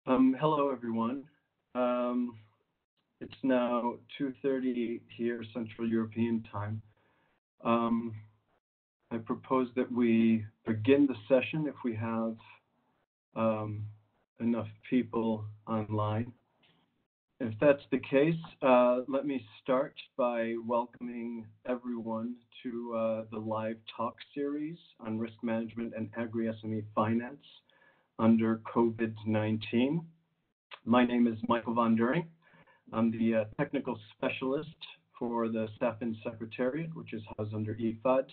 Hello, everyone. It's now 2:30 here, Central European time. I propose that we begin the session if we have enough people online. If that's the case, let me start by welcoming everyone to the live talk series on risk management and agri-SME finance under COVID-19. My name is Michael von During. I'm the technical specialist for the SAFIN Secretariat, which is housed under IFAD.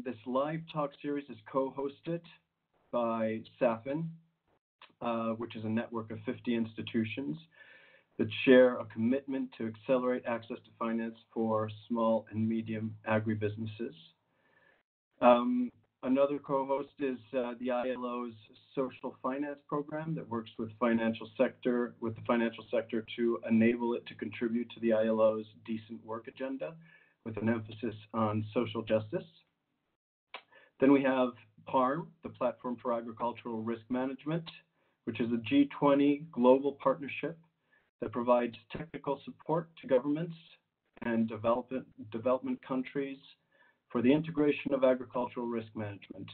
This live talk series is co-hosted by SAFIN, which is a network of 50 institutions that share a commitment to accelerate access to finance for small and medium agribusinesses. Another co-host is the ILO's social finance program that works with the financial sector to enable it to contribute to the ILO's decent work agenda with an emphasis on social justice. Then we have PARM, the Platform for Agricultural Risk Management, which is a G20 global partnership that provides technical support to governments and development countries for the integration of agricultural risk management.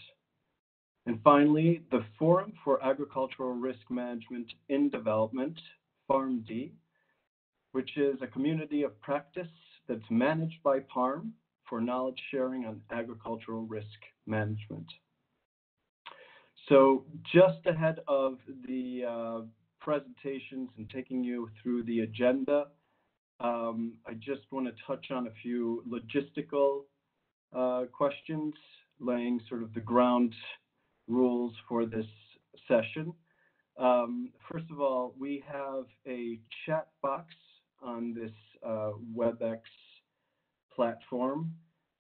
And finally, the Forum for Agricultural Risk Management in Development, FARMD, which is a community of practice that's managed by PARM for knowledge sharing on agricultural risk management. So just ahead of the presentations and taking you through the agenda, I just want to touch on a few logistical questions, laying sort of the ground rules for this session. First of all, we have a chat box on this WebEx platform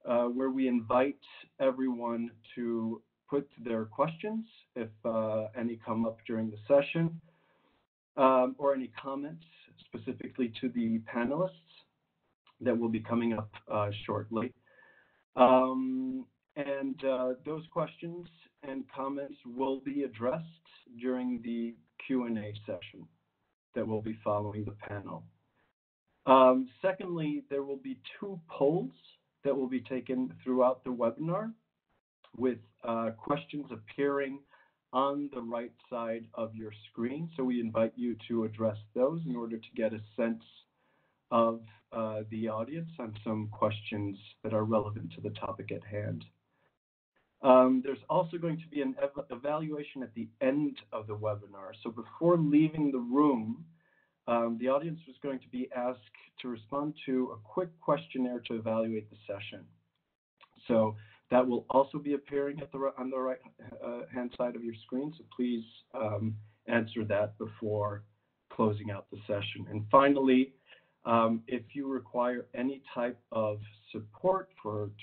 where we invite everyone to put their questions if any come up during the session, or any comments specifically to the panelists that will be coming up shortly. Those questions and comments will be addressed during the Q&A session that will be following the panel. Secondly, there will be 2 polls that will be taken throughout the webinar with questions appearing on the right side of your screen. So we invite you to address those in order to get a sense of the audience on some questions that are relevant to the topic at hand. There's also going to be an evaluation at the end of the webinar. So before leaving the room, the audience was going to be asked to respond to a quick questionnaire to evaluate the session. So that will also be appearing on the right hand side of your screen. So please answer that before closing out the session. And finally, if you require any type of support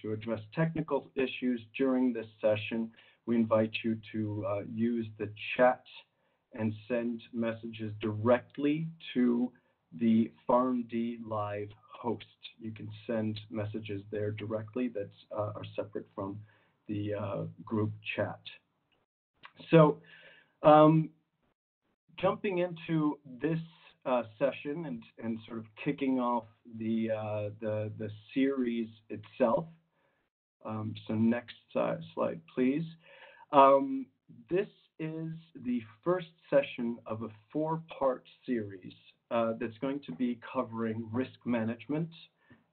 to address technical issues during this session, we invite you to use the chat and send messages directly to the FARMD Live host. You can send messages there directly that are separate from the group chat. So jumping into this session and sort of kicking off the series itself. So next slide, please. This is the first session of a 4-part series that's going to be covering risk management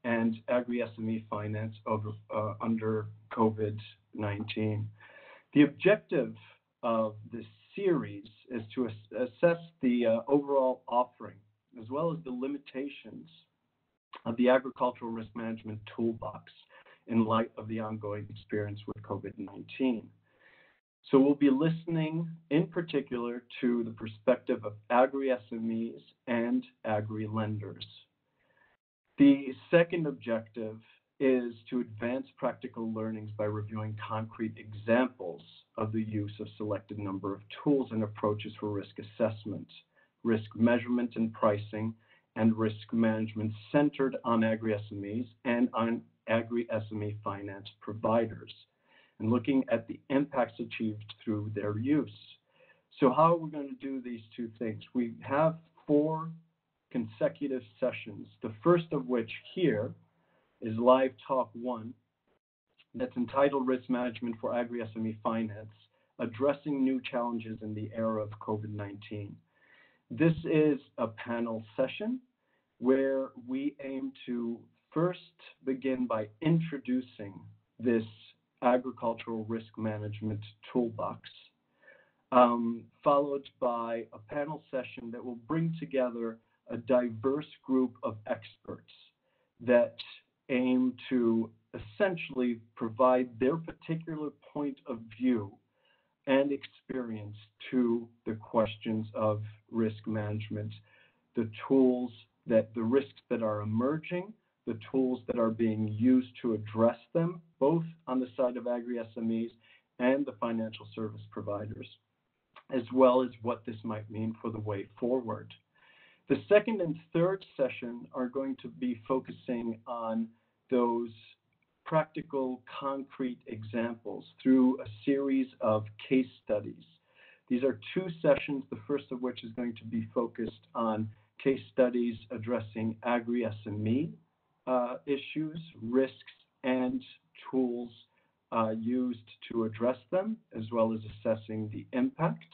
and agri-SME finance under COVID-19. The objective of this series is to assess the overall offering as well as the limitations of the agricultural risk management toolbox in light of the ongoing experience with COVID-19. So we'll be listening in particular to the perspective of agri-SMEs and agri-lenders. The second objective is to advance practical learnings by reviewing concrete examples of the use of selected number of tools and approaches for risk assessment, risk measurement and pricing, and risk management centered on agri-SMEs and on agri-SME finance providers, and looking at the impacts achieved through their use. So how are we going to do these two things? We have 4 consecutive sessions, the first of which here is Live Talk 1, that's entitled Risk Management for Agri-SME Finance, Addressing New Challenges in the Era of COVID-19. This is a panel session where we aim to first begin by introducing this agricultural risk management toolbox, followed by a panel session that will bring together a diverse group of experts that aim to essentially provide their particular point of view and experience to the questions of risk management, the tools that the risks that are emerging, the tools that are being used to address them, both on the side of agri-SMEs and the financial service providers, as well as what this might mean for the way forward. The second and third session are going to be focusing on those practical, concrete examples through a series of case studies. These are 2 sessions, the first of which is going to be focused on case studies addressing agri-SME issues, risks, and tools used to address them, as well as assessing the impact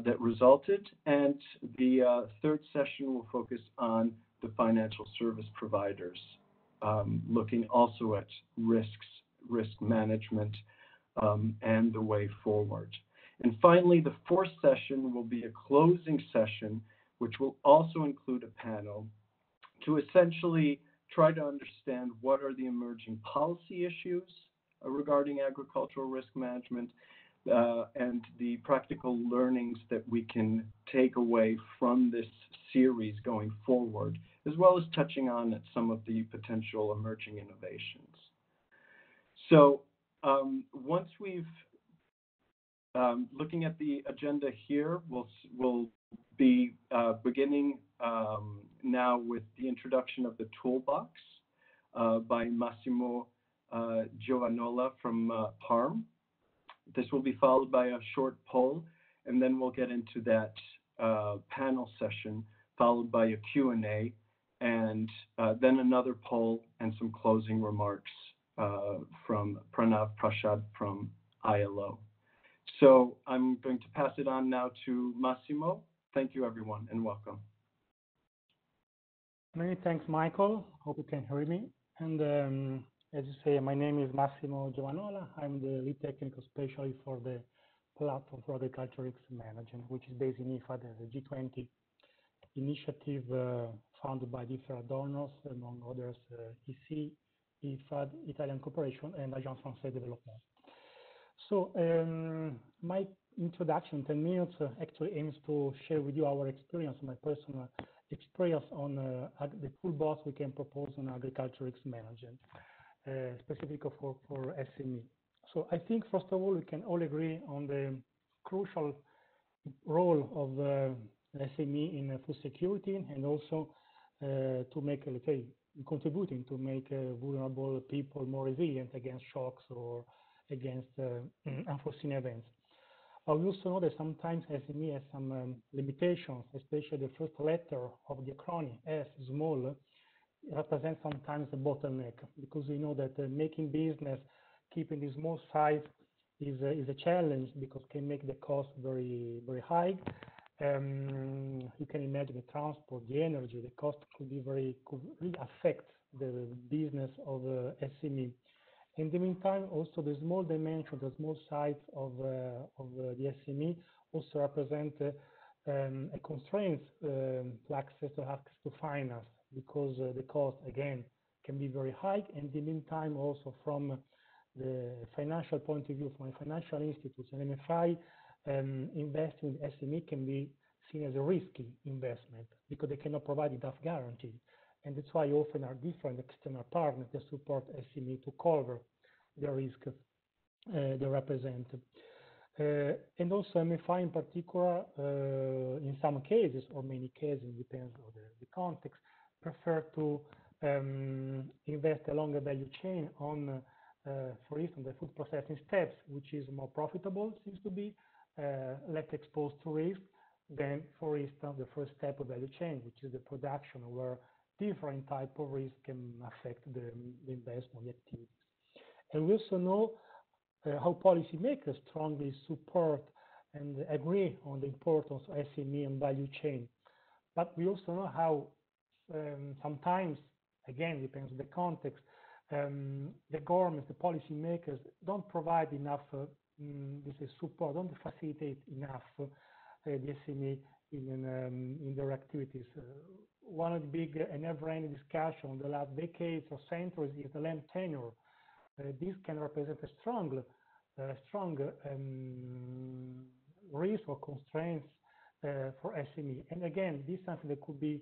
that resulted. And the third session will focus on the financial service providers, looking also at risks, risk management, and the way forward. And finally, the 4th session will be a closing session, which will also include a panel to essentially try to understand what are the emerging policy issues regarding agricultural risk management, and the practical learnings that we can take away from this series going forward, as well as touching on some of the potential emerging innovations. So once we've looking at the agenda here, we'll be beginning now with the introduction of the toolbox by Massimo Giovanola from PARM. This will be followed by a short poll, and then we'll get into that panel session, followed by a Q&A, and then another poll and some closing remarks from Pranav Prashad from ILO. So I'm going to pass it on now to Massimo. Thank you, everyone, and welcome. Many thanks, Michael. Hope you can hear me. And as you say, my name is Massimo Giovanola. I'm the lead technical specialist for the platform for agricultural risk management, which is based in IFAD as a G20 initiative founded by different donors, among others, EC, IFAD, Italian Corporation, and Agence Française Développement. So my introduction, 10 minutes, actually aims to share with you our experience, my personal experience on the toolbox we can propose on agricultural risk management, specifically for SME. So I think, first of all, we can all agree on the crucial role of SME in food security, and also to make, let's say, contributing to make vulnerable people more resilient against shocks or against unforeseen events. I also know that sometimes SME has some limitations, especially the first letter of the acronym, S, small, represents sometimes a bottleneck, because we know that making business, keeping the small size is a challenge, because it can make the cost very, very high. You can imagine the transport, the energy, the cost could really affect the business of SME. In the meantime, also the small dimension, the small size of the SME also represent a constraint to access to finance, because the cost, again, can be very high. And in the meantime, also from the financial point of view, from a financial institute, an MFI, investing in SME can be seen as a risky investment, because they cannot provide enough guarantee. And that's why often are different external partners that support SME to cover the risk they represent. And also MFI in particular, in some cases, or many cases, depends on the context, prefer to invest along a value chain on, for instance, the food processing steps, which is more profitable, seems to be, less exposed to risk than, for instance, the first step of value chain, which is the production, where different type of risk can affect the investment activities. And we also know how policymakers strongly support and agree on the importance of SME and value chain. But we also know how sometimes, again, depends on the context, the governments, the policymakers don't provide enough support, don't facilitate enough the SME in their activities. One of the big and never-ending discussion in the last decades or centuries is the land tenure. This can represent a strong risk or constraints for SME. And again, this is something that could be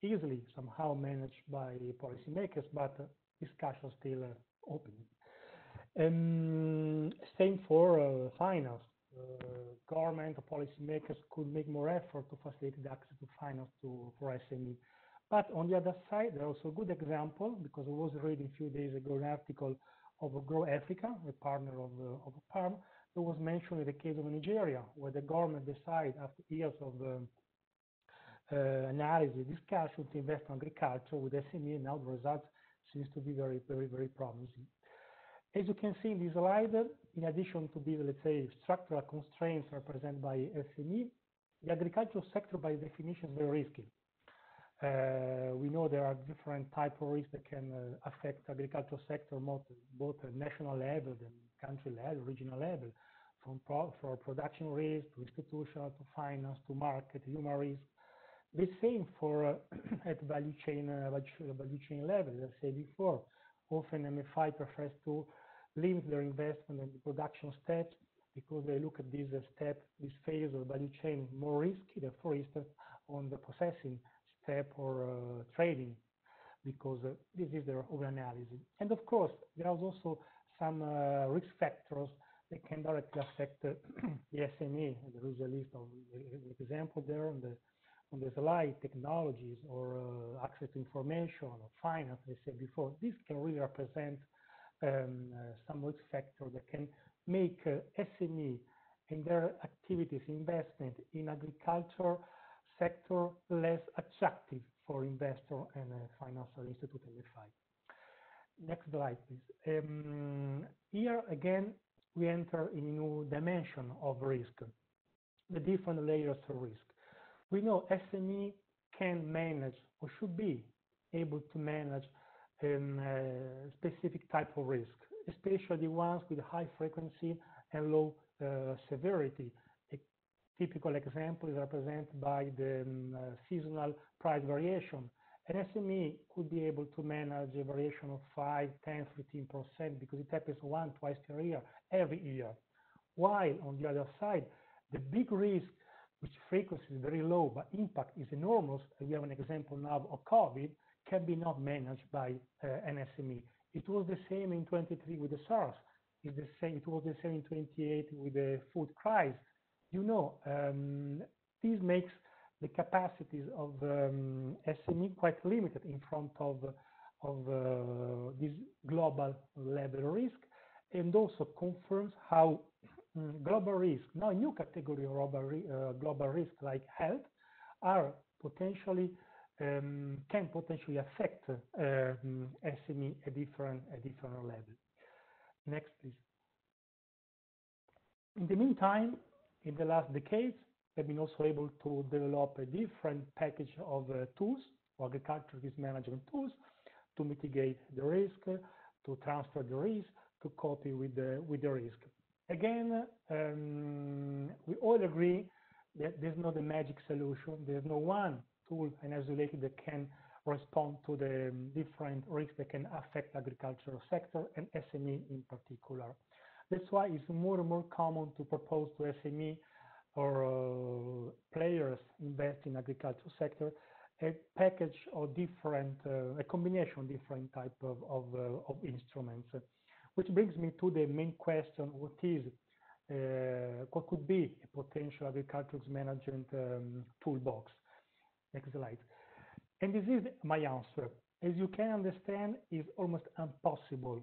easily somehow managed by policymakers, but discussion still open. Same for finance. Government or policymakers could make more effort to facilitate the access to finance for SME. But on the other side, there are also a good example, because I was reading a few days ago an article of Grow Africa, a partner of PARM, that was mentioned the case of Nigeria, where the government decided after years of analysis, discussion, to invest in agriculture with SME, and now the results seems to be very, very, very promising. As you can see in this slide, in addition to these, let's say, structural constraints represented by SME, the agricultural sector by definition is very risky. We know there are different types of risks that can affect agricultural sector, both at national level and country level, regional level, from production risk to institutional to finance to market, human risk. The same for at value chain level. As I said before, often MFI prefers to limit their investment in the production steps because they look at this phase of value chain more risky than, for instance, on the processing step or trading, because this is their own analysis. And of course, there are also some risk factors that can directly affect the SME. There is a list of example there on the slide: technologies or access to information or finance, as I said before. This can really represent some risk factor that can make SME and their activities, investment in agriculture sector less attractive for investor and financial institute MFI. Next slide, please. Here again, we enter in a new dimension of risk, the different layers of risk. We know SME can manage or should be able to manage specific type of risk, especially ones with high frequency and low severity. A typical example is represented by the seasonal price variation. An SME could be able to manage a variation of 5, 10, 15% because it happens once, twice per year, every year. While on the other side, the big risk, which frequency is very low, but impact is enormous, and we have an example now of COVID, can be not managed by an SME. It was the same in 23 with the SARS. It was the same in 28 with the food crisis. You know, this makes the capacities of SME quite limited in front of this global level risk, and also confirms how global risk, now a new category of global risk like health, are potentially can potentially affect SME at different level. Next, please. In the meantime, in the last decades, we've been also able to develop a different package of tools, agricultural risk management tools, to mitigate the risk, to transfer the risk, to cope with the risk. Again, we all agree that there's not a magic solution. There's no one tool and isolated that can respond to the different risks that can affect agricultural sector and SME in particular. That's why it's more and more common to propose to SME or players invest in agricultural sector a package of different, a combination of different type of instruments. Which brings me to the main question: what could be a potential agricultural management toolbox? Next slide. And this is my answer. As you can understand, it's almost impossible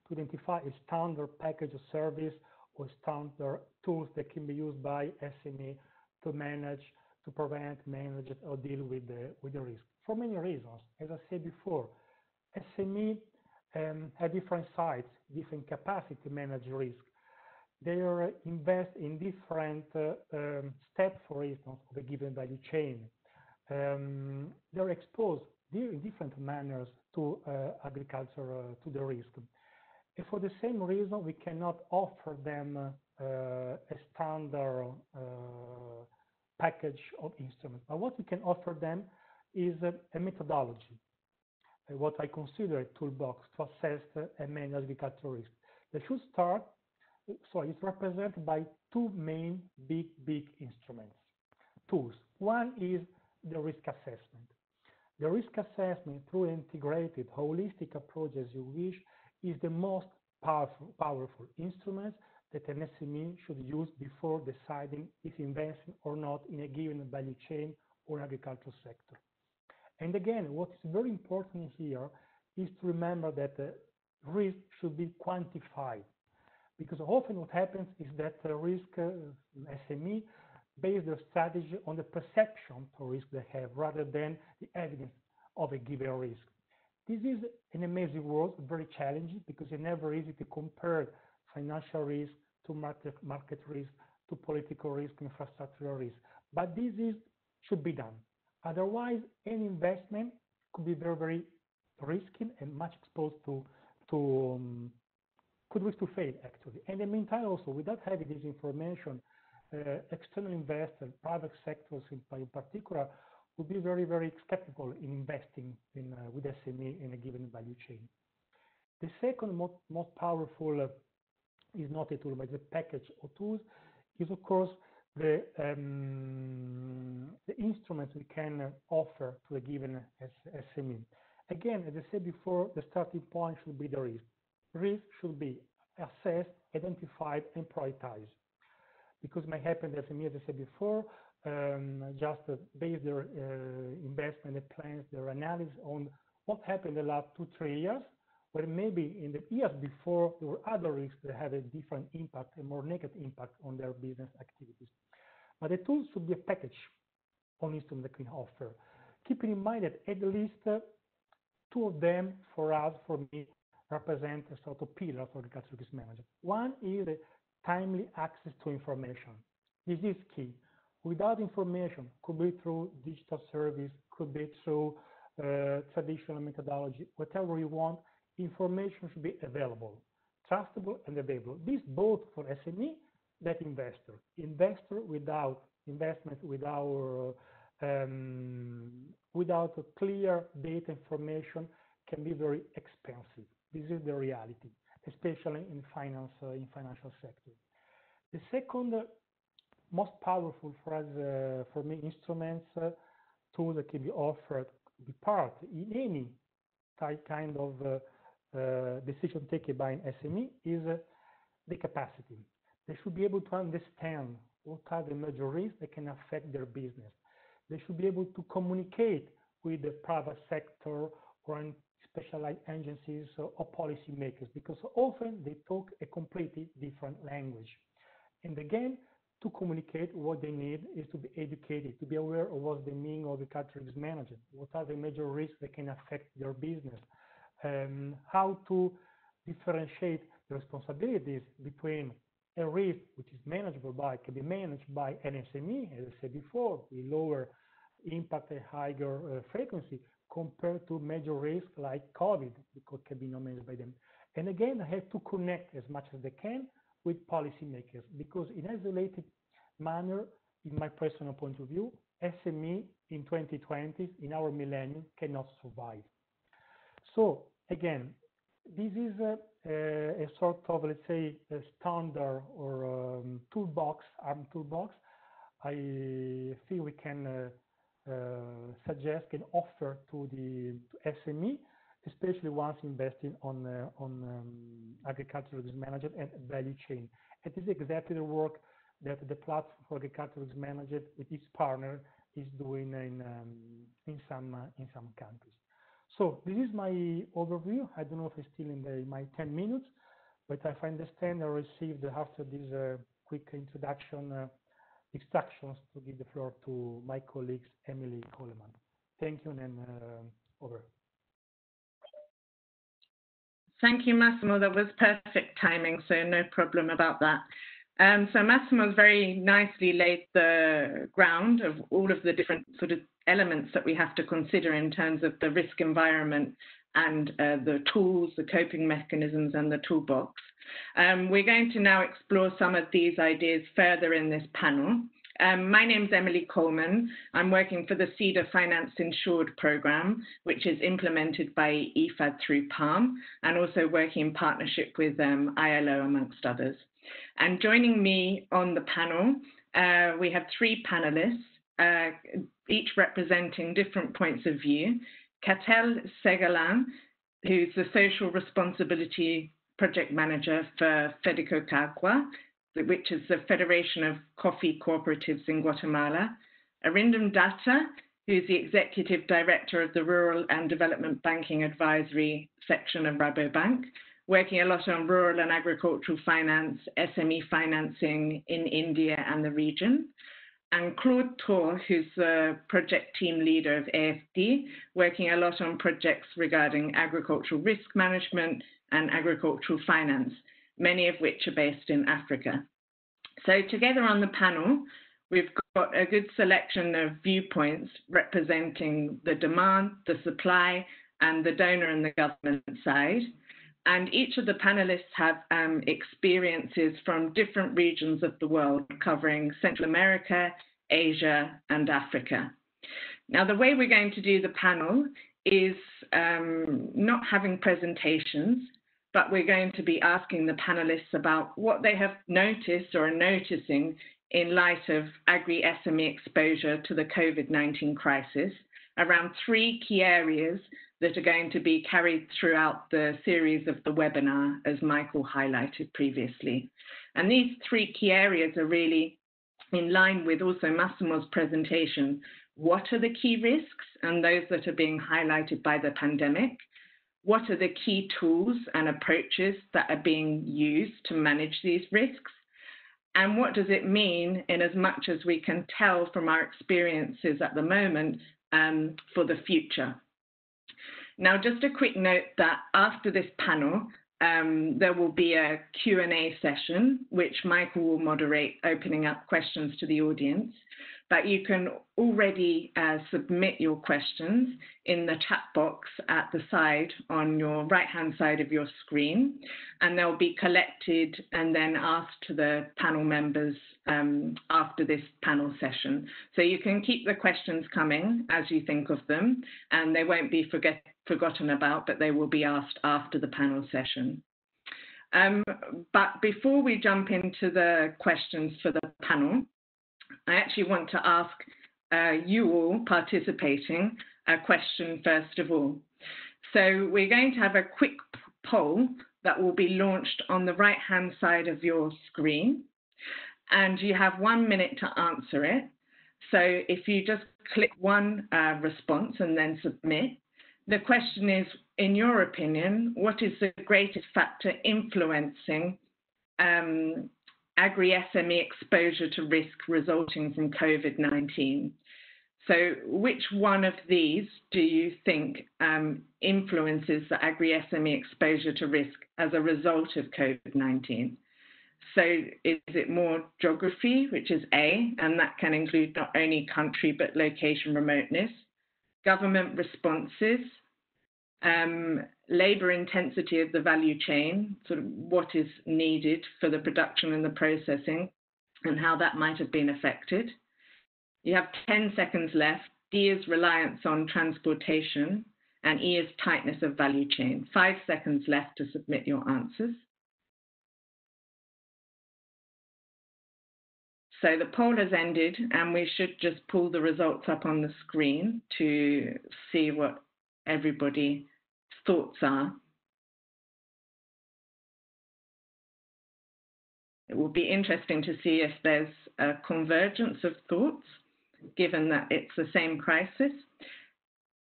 to identify a standard package of service or standard tools that can be used by SME to manage, to prevent, manage, or deal with the risk. For many reasons, as I said before, SME have different sides, different capacity to manage risk. They invest in different steps, for instance, of a given value chain. They're exposed in different manners to agriculture, to the risk. And for the same reason, we cannot offer them a standard package of instruments. But what we can offer them is a methodology, what I consider a toolbox to assess and manage agricultural risk. They should start, so it's represented by two main big instruments, tools. One is the risk assessment. The risk assessment through integrated, holistic approach, as you wish, is the most powerful instrument that an SME should use before deciding if investing or not in a given value chain or agricultural sector. And again, what is very important here is to remember that risk should be quantified, because often what happens is that the risk SME base their strategy on the perception of risk they have rather than the evidence of a given risk. This is an amazing world, very challenging, because it's never easy to compare financial risk to market risk, to political risk, infrastructural risk. But this should be done. Otherwise, any investment could be very risky and much exposed to could risk to fail, actually. And in the meantime, also, without having this information, external investors, private sectors in particular, would be very skeptical in investing with SME in a given value chain. The second most powerful is not a tool, but the package of tools is, of course, the instruments we can offer to a given SME. Again, as I said before, the starting point should be the risk. Risk should be assessed, identified, and prioritized. Because it may happen that SME, as I said before, just base their investment plans, their analysis on what happened in the last 2-3 years, where maybe in the years before there were other risks that had a different impact, a more negative impact on their business activities. But the tools should be a package on instruments that we can offer, keeping in mind that at least two of them, for me, represent a sort of pillar for agricultural risk management. One is timely access to information. This is key. Without information, could be through digital service, could be through traditional methodology, whatever you want, information should be available, trustable and available. This both for SME that investor. Investor without investment, without a clear data information can be very expensive. This is the reality, especially in financial sector. The second most powerful for us, for me, instruments, tools that can be offered, be part in any kind of decision taken by an SME is the capacity. They should be able to understand what are the major risks that can affect their business. They should be able to communicate with the private sector or specialized agencies or policymakers, because often they talk a completely different language. And again, to communicate what they need is to be educated, to be aware of what's the meaning of agricultural risk management, what are the major risks that can affect their business, how to differentiate the responsibilities between a risk which is can be managed by an SME, as I said before, with lower impact and higher frequency, compared to major risks like COVID, because can be not managed by them. And again, I have to connect as much as they can with policymakers, because in isolated manner, in my personal point of view, SME in 2020, in our millennium, cannot survive. So again, this is a sort of, let's say, a standard or toolbox, arm toolbox. I feel we can suggest, can offer to the SME, especially once investing on agricultural risk management and value chain. It is exactly the work that the platform for agricultural risk management with its partner is doing in some countries. So this is my overview. I don't know if it's still in my 10 minutes, But if I understand, I received after this quick introduction instructions to give the floor to my colleagues, Emily Coleman. Thank you, and over. Thank you, Massimo. That was perfect timing, so no problem about that. So Massimo's very nicely laid the ground of all of the different sort of elements that we have to consider in terms of the risk environment and the tools, the coping mechanisms, and the toolbox. We're going to now explore some of these ideas further in this panel. My name's Emily Coleman. I'm working for the CEDA Finance Insured program, which is implemented by IFAD through PARM, and also working in partnership with ILO, amongst others. And joining me on the panel, we have three panelists, each representing different points of view. Catel Segalin, who's the Social Responsibility Project Manager for Fedicocagua, which is the Federation of Coffee Cooperatives in Guatemala. Arindam Datta, who's the Executive Director of the Rural and Development Banking Advisory section of Rabobank, working a lot on rural and agricultural finance, SME financing in India and the region. And Claude Tor, who's the project team leader of AFD, working a lot on projects regarding agricultural risk management and agricultural finance, many of which are based in Africa. So together on the panel, we've got a good selection of viewpoints representing the demand, the supply, and the donor and the government side. And each of the panelists have experiences from different regions of the world, covering Central America, Asia, and Africa. Now, the way we're going to do the panel is not having presentations, but we're going to be asking the panelists about what they have noticed or are noticing in light of agri-SME exposure to the COVID-19 crisis around three key areas that are going to be carried throughout the series of the webinar, as Michael highlighted previously. And these three key areas are really in line with also Massimo's presentation. What are the key risks and those that are being highlighted by the pandemic? What are the key tools and approaches that are being used to manage these risks? And what does it mean, in as much as we can tell from our experiences at the moment, for the future? Now, just a quick note that after this panel, there will be a Q&A session, which Michael will moderate, opening up questions to the audience. But you can already submit your questions in the chat box at the side on your right-hand side of your screen, and they'll be collected and then asked to the panel members after this panel session. So you can keep the questions coming as you think of them, and they won't be forgotten about, but they will be asked after the panel session. But before we jump into the questions for the panel, I actually want to ask you all participating a question first of all. So we're going to have a quick poll that will be launched on the right-hand side of your screen, and you have 1 minute to answer it. So if you just click one response and then submit, the question is, in your opinion, what is the greatest factor influencing agri-SME exposure to risk resulting from COVID-19? So which one of these do you think influences the agri-SME exposure to risk as a result of COVID-19? So is it more geography, which is A, and that can include not only country but location remoteness, government responses, labor intensity of the value chain, sort of what is needed for the production and the processing and how that might have been affected. You have 10 seconds left. D is reliance on transportation, and E is tightness of value chain. 5 seconds left to submit your answers. So the poll has ended, and we should just pull the results up on the screen to see what everybody's thoughts are. It will be interesting to see if there's a convergence of thoughts, given that it's the same crisis.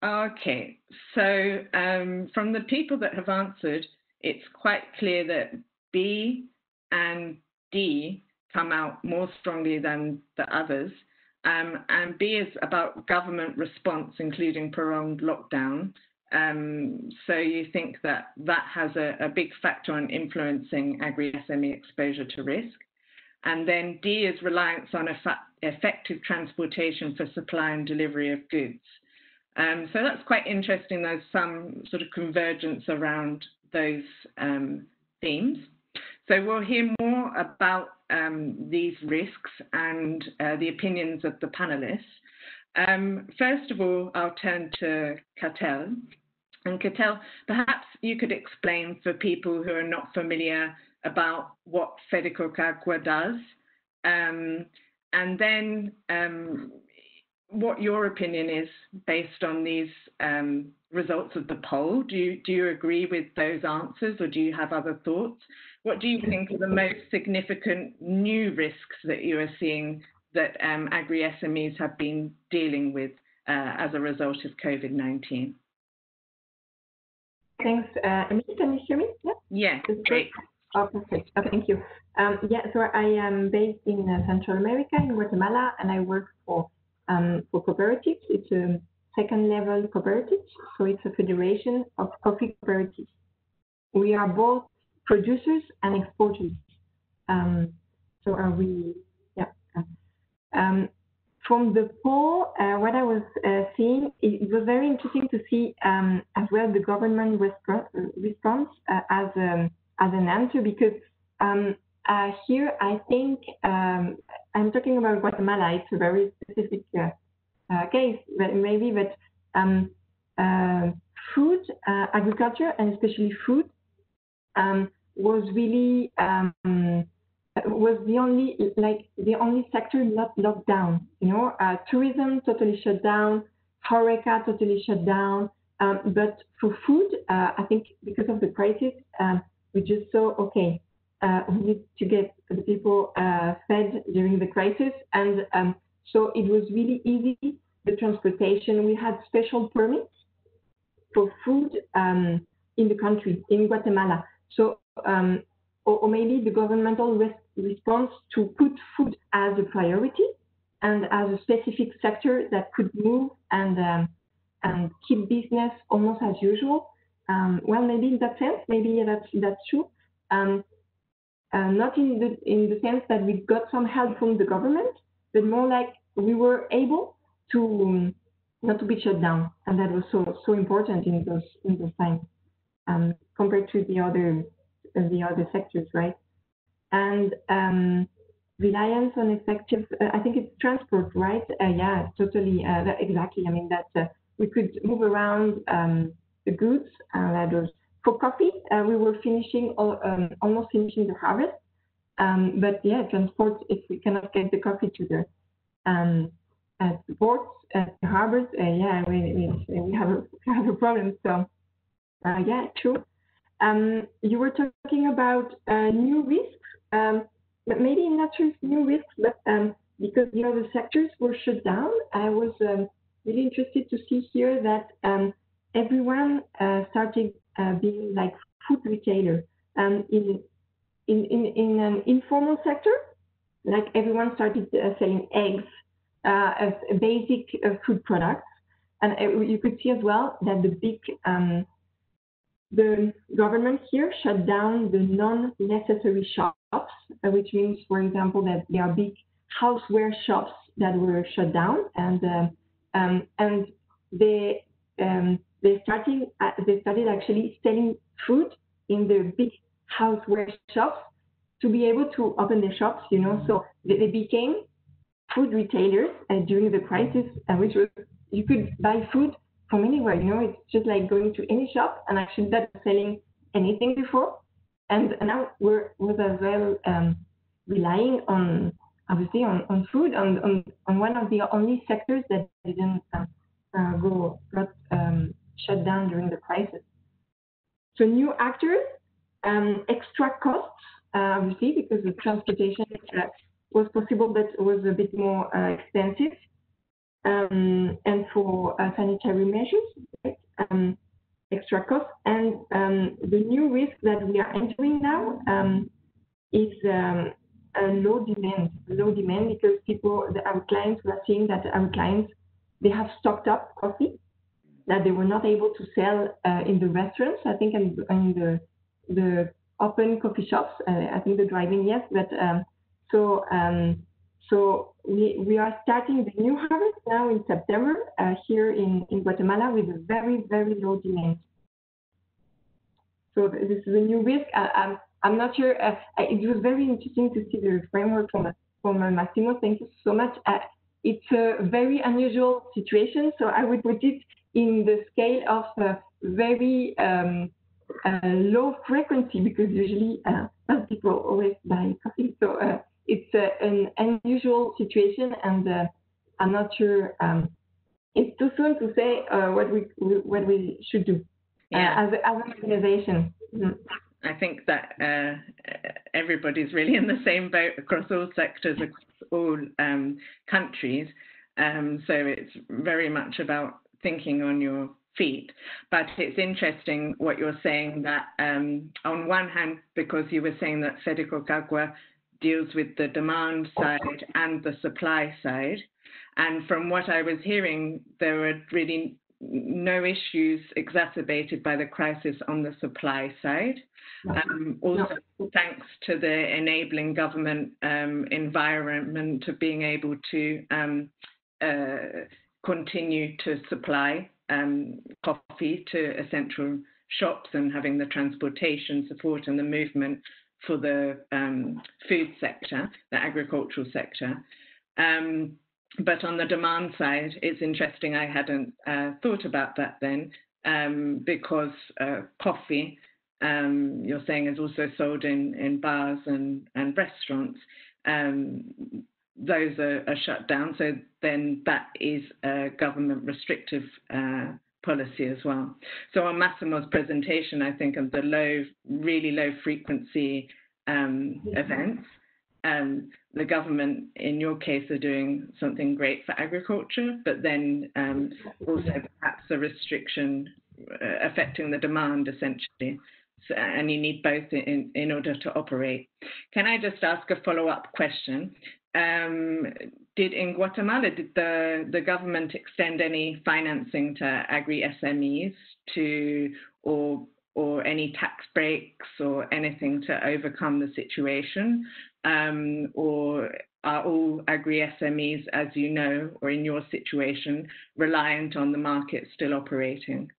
Okay, so from the people that have answered, it's quite clear that B and D come out more strongly than the others. And B is about government response, including prolonged lockdown. So you think that that has a big factor on influencing agri-SME exposure to risk. And then D is reliance on effective transportation for supply and delivery of goods. So that's quite interesting. There's some sort of convergence around those themes. So we'll hear more about these risks and the opinions of the panelists. First of all, I'll turn to Catel. And Catel, perhaps you could explain for people who are not familiar about what Fedicocagua does, and then what your opinion is based on these results of the poll. Do you agree with those answers, or do you have other thoughts? What do you think are the most significant new risks that you are seeing that agri-SMEs have been dealing with as a result of COVID-19? Thanks, Emily. Can you hear me? Yeah, great. Oh, perfect. Oh, thank you. Yeah, so I am based in Central America, in Guatemala, and I work for cooperatives. It's a second-level cooperative, so it's a federation of coffee cooperatives. We are both producers and exporters. So are we? Yeah. From the poll, what I was seeing, it was very interesting to see as well the government response as an answer, because here I think I'm talking about Guatemala. It's a very specific case, but maybe food, agriculture, and especially food was really was the only sector not locked down. You know, tourism totally shut down, HoReCa totally shut down. But for food, I think because of the crisis, we just saw, okay, we need to get the people fed during the crisis. And so it was really easy, the transportation. We had special permits for food in the country, in Guatemala. So, or maybe the governmental response to put food as a priority and as a specific sector that could move and keep business almost as usual. Well, maybe in that sense, maybe that's true. Not in the sense that we got some help from the government, but more like we were able to not to be shut down, and that was so important in those times compared to the other sectors, right? And reliance on effective, I think it's transport, right? Yeah, totally, exactly. I mean that we could move around the goods. That was for coffee. We were almost finishing the harvest. But yeah, transport. If we cannot get the coffee to the ports, the harbors, yeah, we have a problem. So yeah, true. You were talking about new risks, but maybe not just new risks, but because the other sectors were shut down, I was really interested to see here that everyone started being like food retailer. In an informal sector, like everyone started selling eggs as basic food products, and you could see as well that the government here shut down the non-necessary shops, which means, for example, that there are big houseware shops that were shut down, and they started actually selling food in the big houseware shops to be able to open their shops, you know. So they became food retailers during the crisis, which was you could buy food from anywhere, you know. It's just like going to any shop and actually not selling anything before. And now we're as well relying on, obviously, on food, on one of the only sectors that didn't got shut down during the crisis. So new actors, extra costs, obviously, because the transportation was possible, but was a bit more expensive. And for sanitary measures, right? extra cost. And the new risk that we are entering now is a low demand because our clients were seeing that our clients, they have stocked up coffee that they were not able to sell in the restaurants, I think, and the open coffee shops, I think the drive-in, yes, but so we are starting the new harvest now in September here in Guatemala with a very, very low demand. So this is a new risk. I'm not sure. It was very interesting to see the framework from Massimo. Thank you so much. It's a very unusual situation, so I would put it in the scale of very low frequency, because usually people always buy coffee. So it's an unusual situation, and I'm not sure. It's too soon to say what we should do as an organization. Mm-hmm. I think that everybody's really in the same boat across all sectors, across all countries. So it's very much about thinking on your feet. But it's interesting what you're saying, that on one hand, because you were saying that Fedicocagua deals with the demand side and the supply side. And from what I was hearing, there were really no issues exacerbated by the crisis on the supply side. Also, thanks to the enabling government environment of being able to continue to supply coffee to essential shops and having the transportation support and the movement for the food sector, the agricultural sector. But on the demand side, it's interesting, I hadn't thought about that then, because coffee, you're saying, is also sold in bars and restaurants. Those are shut down, so then that is a government restrictive policy as well. So on Massimo's presentation, I think of the really low frequency events, the government, in your case, are doing something great for agriculture, but then also perhaps a restriction affecting the demand, essentially. So, and you need both in order to operate. Can I just ask a follow-up question? In Guatemala, did the government extend any financing to agri-SMEs or any tax breaks or anything to overcome the situation? Or are all agri-SMEs, as you know, or in your situation, reliant on the market still operating?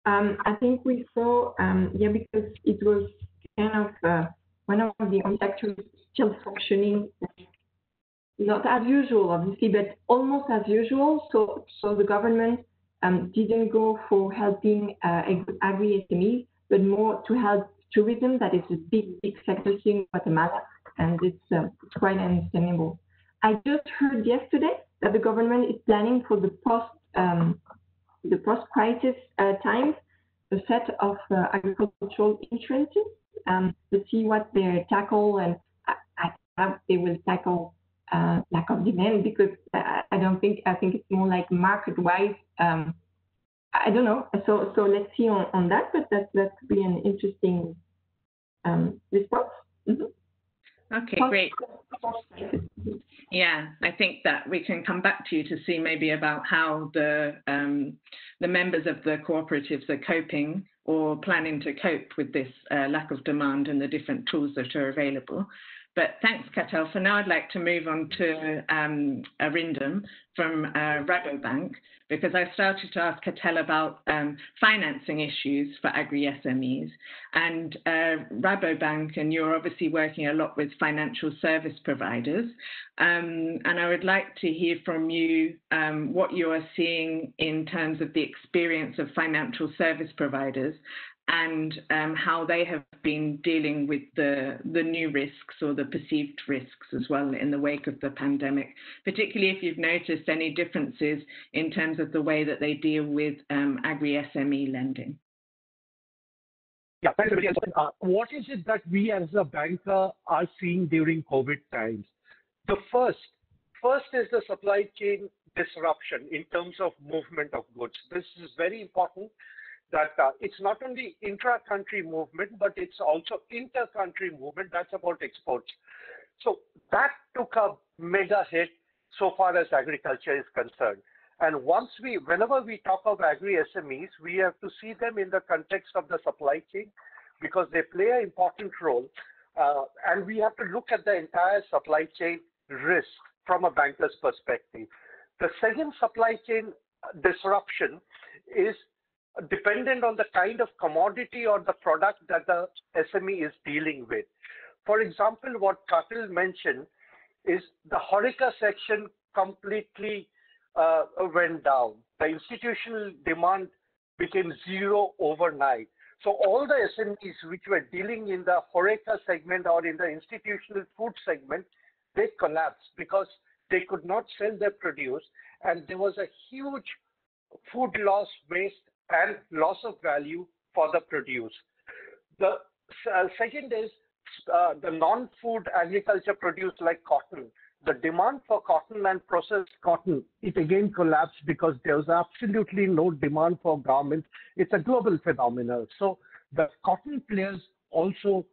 I think we saw, because it was kind of one of the sectors still functioning, not as usual, obviously, but almost as usual. So the government didn't go for helping agri-SMEs, but more to help tourism. That is a big sector here in Guatemala, and it's quite understandable. I just heard yesterday that the government is planning for the post-crisis times a set of agricultural insurances to see what they tackle, and how they will tackle lack of demand, because I think it's more like market-wise. I don't know. So let's see on that, but that could be an interesting response. Mm-hmm. Okay, great. Yeah, I think that we can come back to you to see maybe about how the members of the cooperatives are coping or planning to cope with this lack of demand and the different tools that are available. But thanks, Catel. For now, I'd like to move on to Arindam from Rabobank, because I started to ask Catel about financing issues for agri-SMEs. And Rabobank, and you're obviously working a lot with financial service providers. And I would like to hear from you what you are seeing in terms of the experience of financial service providers, and how they have been dealing with the new risks or the perceived risks as well in the wake of the pandemic, particularly if you've noticed any differences in terms of the way that they deal with agri-SME lending. Yeah, thanks, everybody. What is it that we as a banker are seeing during COVID times? The first is the supply chain disruption in terms of movement of goods. This is very important. that it's not only intra-country movement, but it's also inter-country movement. That's about exports. So that took a mega hit so far as agriculture is concerned. And whenever we talk of agri-SMEs, we have to see them in the context of the supply chain because they play an important role. And we have to look at the entire supply chain risk from a banker's perspective. The second supply chain disruption is dependent on the kind of commodity or the product that the SME is dealing with. For example, what Kapil mentioned is the HoReCa section completely went down. The institutional demand became zero overnight. So all the SMEs which were dealing in the HoReCa segment or in the institutional food segment, they collapsed because they could not sell their produce, and there was a huge food loss, waste, and loss of value for the produce. The second is the non-food agriculture produce like cotton. The demand for cotton and processed cotton, it again collapsed because there was absolutely no demand for garments. It's a global phenomenon. So the cotton players also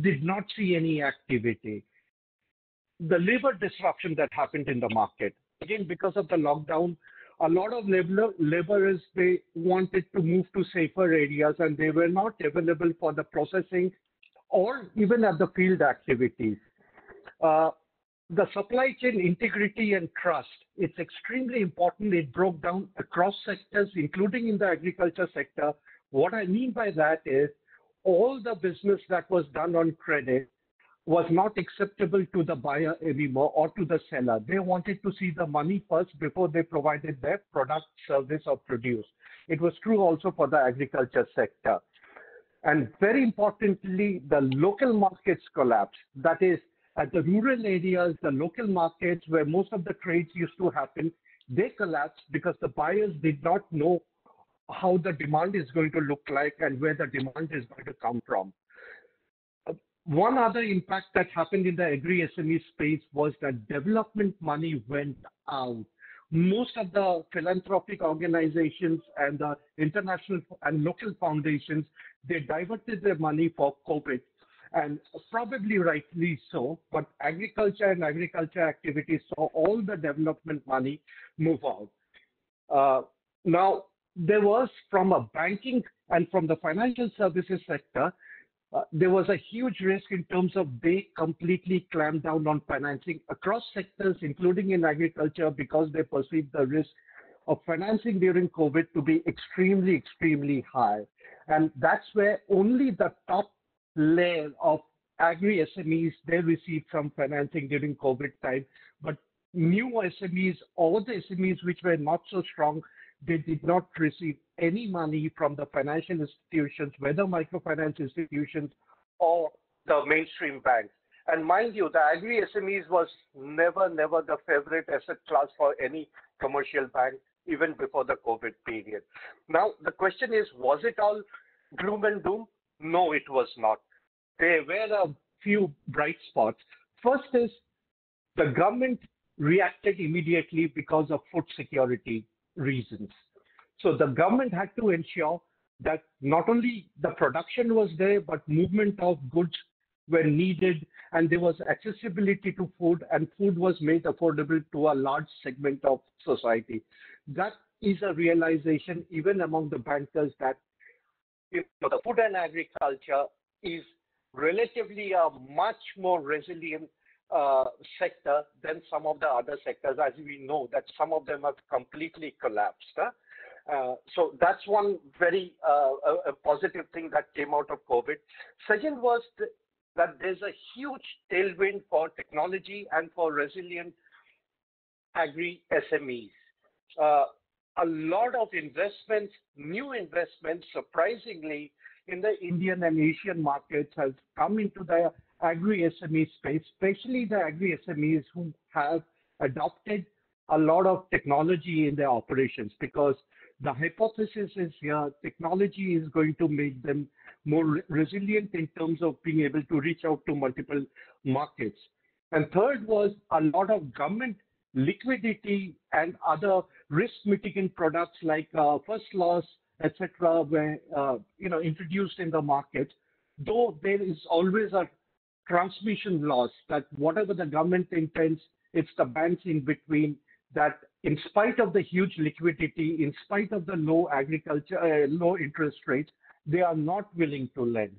did not see any activity. The labor disruption that happened in the market, again, because of the lockdown, a lot of laborers, they wanted to move to safer areas and they were not available for the processing or even at the field activities. The supply chain integrity and trust, it's extremely important. It broke down across sectors, including in the agriculture sector. What I mean by that is all the business that was done on credit was not acceptable to the buyer anymore or to the seller. They wanted to see the money first before they provided their product, service, or produce. It was true also for the agriculture sector. And very importantly, the local markets collapsed. That is, at the rural areas, the local markets where most of the trades used to happen, they collapsed because the buyers did not know how the demand is going to look like and where the demand is going to come from. One other impact that happened in the agri-SME space was that development money went out. Most of the philanthropic organizations and the international and local foundations, they diverted their money for COVID, and probably rightly so, but agriculture and agriculture activities saw all the development money move out. Now, there was from a banking and from the financial services sector, there was a huge risk in terms of they completely clamped down on financing across sectors, including in agriculture, because they perceived the risk of financing during COVID to be extremely, extremely high. And that's where only the top layer of agri-SMEs, they received some financing during COVID time. But new SMEs, all the SMEs which were not so strong, they did not receive any money from the financial institutions, whether microfinance institutions or the mainstream banks. And mind you, the agri-SMEs was never the favorite asset class for any commercial bank, even before the COVID period. Now, the question is, was it all gloom and doom? No, it was not. There were a few bright spots. First is the government reacted immediately because of food security reasons. So the government had to ensure that not only the production was there, but movement of goods were needed, and there was accessibility to food, and food was made affordable to a large segment of society. That is a realization even among the bankers that the food and agriculture is relatively a much more resilient sector than some of the other sectors, as we know that some of them have completely collapsed. So that's one very a positive thing that came out of COVID. Second was that there's a huge tailwind for technology and for resilient agri-SMEs. A lot of investments, new investments, surprisingly, in the Indian and Asian markets has come into the agri-SME space, especially the agri-SMEs who have adopted a lot of technology in their operations, because the hypothesis is here, technology is going to make them more resilient in terms of being able to reach out to multiple markets. And third was a lot of government liquidity and other risk mitigating products like first loss etc., were introduced in the market, though there is always a transmission loss that whatever the government intends, it's the banks in between that, in spite of the huge liquidity, in spite of the low low interest rates, they are not willing to lend.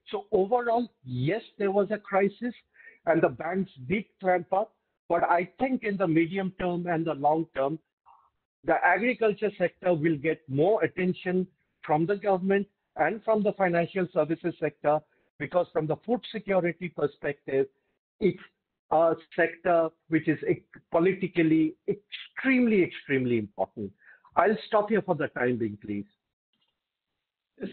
So overall, yes, there was a crisis and the banks did clamp up, but I think in the medium term and the long term, the agriculture sector will get more attention from the government and from the financial services sector, because from the food security perspective, it's a sector which is politically extremely important. I'll stop here for the time being, please.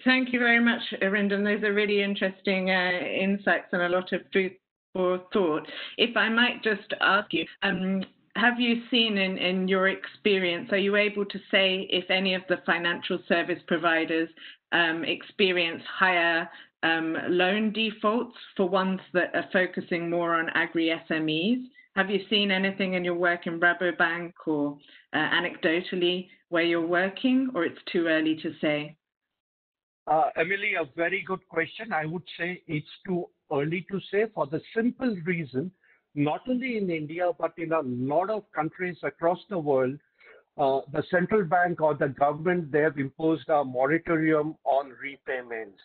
Thank you very much, Arindam. Those are really interesting insights and a lot of food for thought. If I might just ask you, have you seen in your experience, are you able to say if any of the financial service providers experience higher loan defaults for ones that are focusing more on agri-SMEs? Have you seen anything in your work in Rabobank or anecdotally where you're working, or it's too early to say? Emily, a very good question. I would say it's too early to say, for the simple reason, not only in India, but in a lot of countries across the world, the central bank or the government, they have imposed a moratorium on repayments.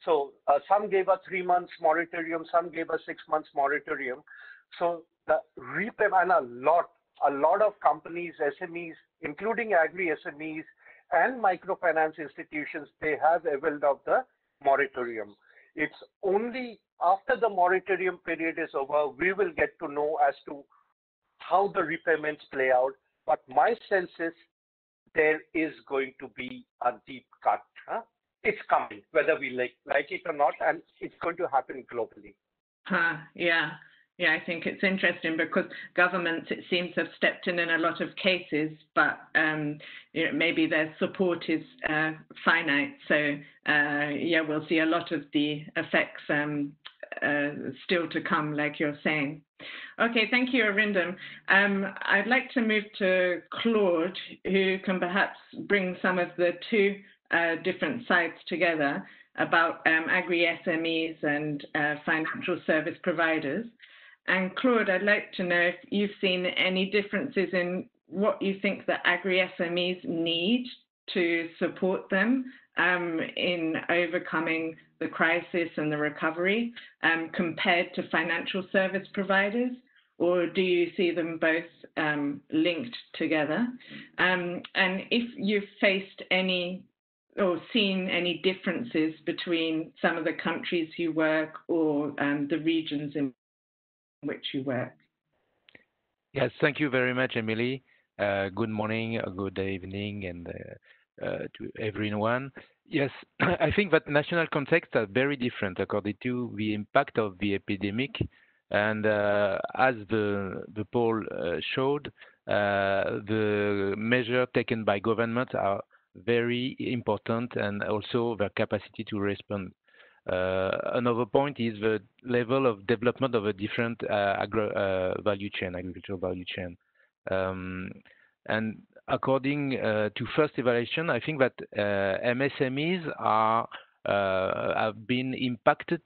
So some gave a 3 months moratorium, some gave a 6 months moratorium. So the repayment, and a lot of companies, SMEs, including agri-SMEs and microfinance institutions, they have availed of the moratorium. It's only after the moratorium period is over, we will get to know as to how the repayments play out. But my sense is there is going to be a deep cut. It's coming, whether we like it or not, and it's going to happen globally. Yeah, I think it's interesting because governments, it seems, have stepped in a lot of cases, but maybe their support is finite. So yeah, we'll see a lot of the effects still to come, like you're saying. Okay, thank you, Arindam. I'd like to move to Claude, who can perhaps bring some of the two different sides together about agri-SMEs and financial service providers. And Claude, I'd like to know if you've seen any differences in what you think the agri-SMEs need to support them in overcoming the crisis and the recovery compared to financial service providers, or do you see them both linked together? And if you've faced any or seen any differences between some of the countries you work or the regions in which you work. Yes, thank you very much, Emily. Good morning, good evening, and to everyone. Yes, I think that national contexts are very different according to the impact of the epidemic. And as the poll showed, the measures taken by government are very important, and also their capacity to respond. Another point is the level of development of a different agricultural value chain. And according to first evaluation, I think that MSMEs have been impacted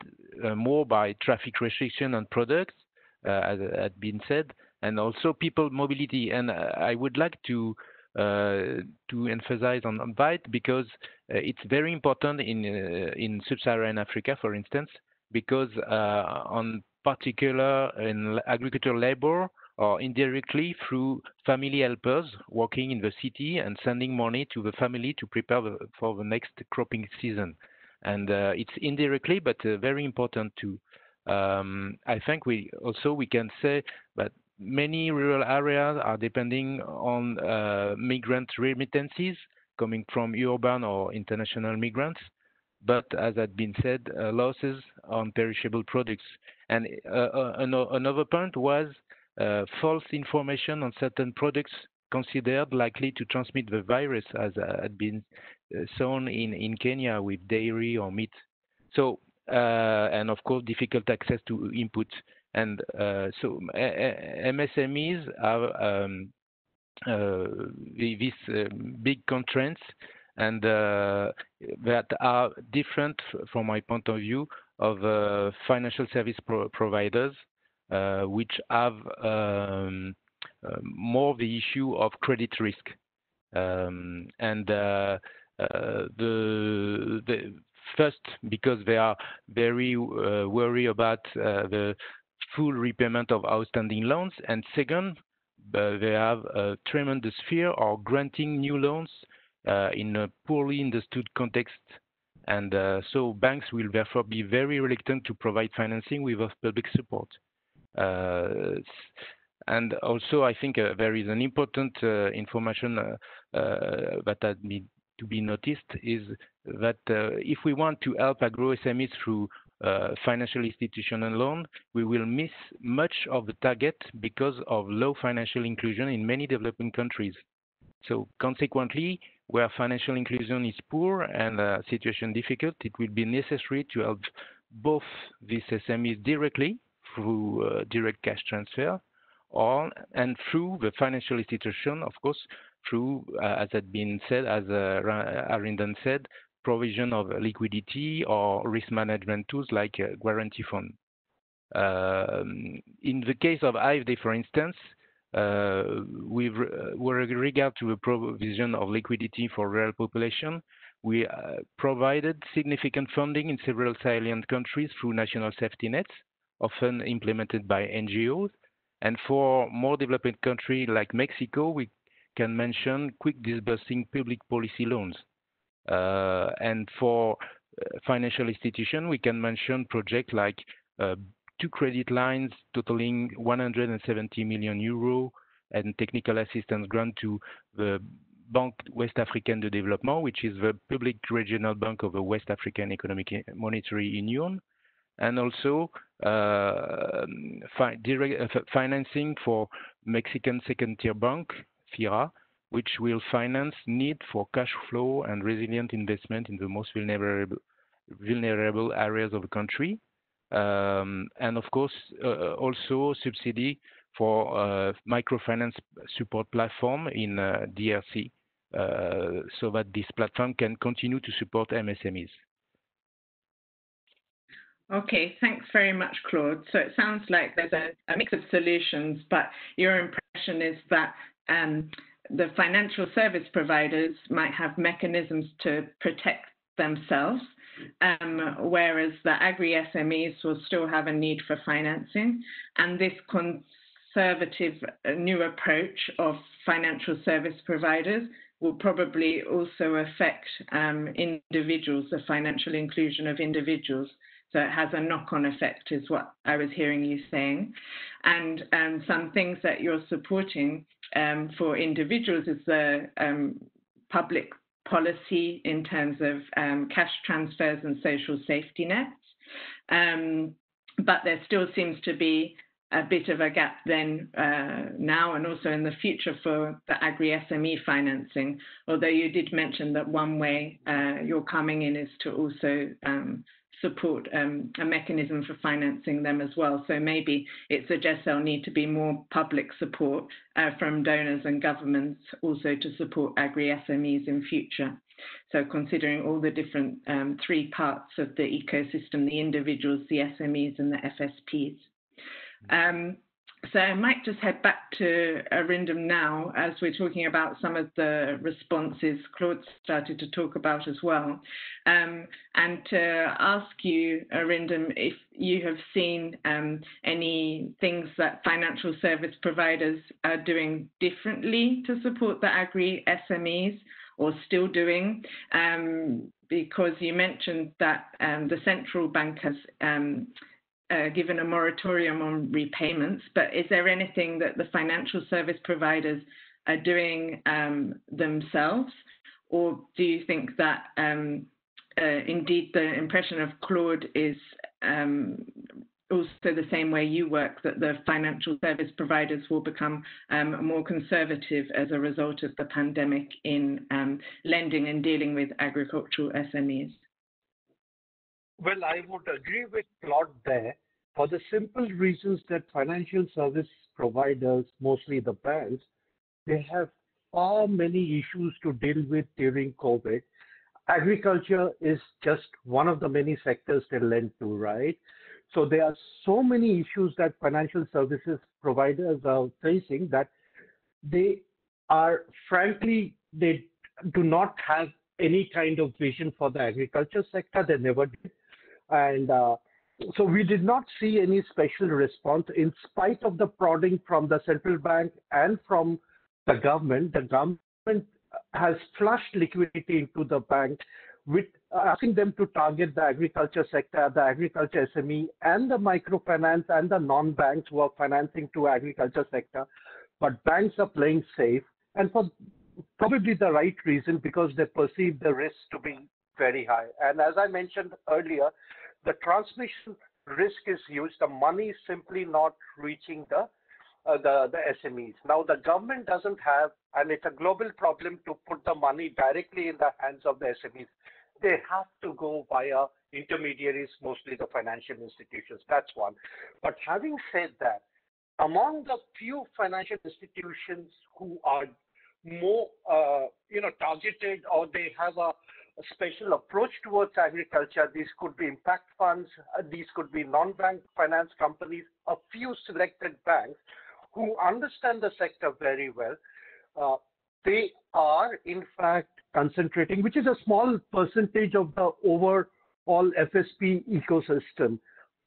more by traffic restriction on products, as had been said, and also people mobility. And I would like to emphasize on that, because it's very important in sub-Saharan Africa, for instance, because on particular in agricultural labor, or indirectly through family helpers working in the city and sending money to the family to prepare for the next cropping season. And it's indirectly, but very important too. I think we can say that many rural areas are depending on migrant remittances coming from urban or international migrants, but as had been said, losses on perishable products. And another point was false information on certain products considered likely to transmit the virus, as had been shown in Kenya with dairy or meat. So, and of course, difficult access to input. And so MSMEs have these big constraints, and that are different from my point of view of financial service providers, which have more the issue of credit risk. The first, because they are very worried about the full repayment of outstanding loans, and second, they have a tremendous fear of granting new loans in a poorly understood context. And so banks will therefore be very reluctant to provide financing without public support. And also, I think there is an important information that has to be noticed is that if we want to help agro-SMEs through financial institutional loan, we will miss much of the target because of low financial inclusion in many developing countries. So consequently, where financial inclusion is poor and situation difficult, it will be necessary to help both these SMEs directly through direct cash transfer, and through the financial institution, of course, through, as had been said, as Arindan said, provision of liquidity or risk management tools like guarantee fund. In the case of AFD, for instance, with regard to the provision of liquidity for rural population, we provided significant funding in several salient countries through national safety nets, often implemented by NGOs. And for more developed countries like Mexico, we can mention quick disbursing public policy loans. And for financial institutions, we can mention projects like 2 credit lines totaling 170 million euro and technical assistance grant to the Banque West Africaine de Développement, which is the public regional bank of the West African Economic Monetary Union, and also financing for Mexican second-tier bank, FIRA, which will finance need for cash flow and resilient investment in the most vulnerable areas of the country. And of course, also subsidy for microfinance support platform in DRC, so that this platform can continue to support MSMEs. Okay, thanks very much, Claude. So it sounds like there's a mix of solutions, but your impression is that the financial service providers might have mechanisms to protect themselves, whereas the agri-SMEs will still have a need for financing. And this conservative new approach of financial service providers will probably also affect individuals, the financial inclusion of individuals. So it has a knock-on effect, is what I was hearing you saying. And some things that you're supporting for individuals is the public policy in terms of cash transfers and social safety nets. But there still seems to be a bit of a gap then now and also in the future for the agri-SME financing, although you did mention that one way you're coming in is to also support a mechanism for financing them as well. So maybe it suggests there'll need to be more public support from donors and governments also to support agri-SMEs in future. So considering all the different 3 parts of the ecosystem, the individuals, the SMEs and the FSPs. So I might just head back to Arindam now as we're talking about some of the responses Claude started to talk about as well. And to ask you, Arindam, if you have seen any things that financial service providers are doing differently to support the agri-SMEs or still doing, because you mentioned that the central bank has given a moratorium on repayments, but is there anything that the financial service providers are doing themselves? Or do you think that indeed the impression of Claude is also the same way you work, that the financial service providers will become more conservative as a result of the pandemic in lending and dealing with agricultural SMEs? Well, I would agree with Claude there for the simple reasons that financial service providers, mostly the banks, they have far many issues to deal with during COVID. Agriculture is just one of the many sectors they lend to, right? So there are so many issues that financial services providers are facing that they are, frankly, they do not have any kind of vision for the agriculture sector. They never did. And so we did not see any special response in spite of the prodding from the central bank and from the government. The government has flushed liquidity into the bank with asking them to target the agriculture sector, the agriculture SME, and the microfinance and the non-banks who are financing to agriculture sector. But banks are playing safe, and for probably the right reason, because they perceive the risk to be very high. And as I mentioned earlier, the transmission risk is huge. The money is simply not reaching the SMEs. Now, the government doesn't have, and it's a global problem to put the money directly in the hands of the SMEs. They have to go via intermediaries, mostly the financial institutions. That's one. But having said that, among the few financial institutions who are more, targeted, or they have a special approach towards agriculture, these could be impact funds, these could be non-bank finance companies, a few selected banks who understand the sector very well. They are, in fact, concentrating, which is a small percentage of the overall FSP ecosystem.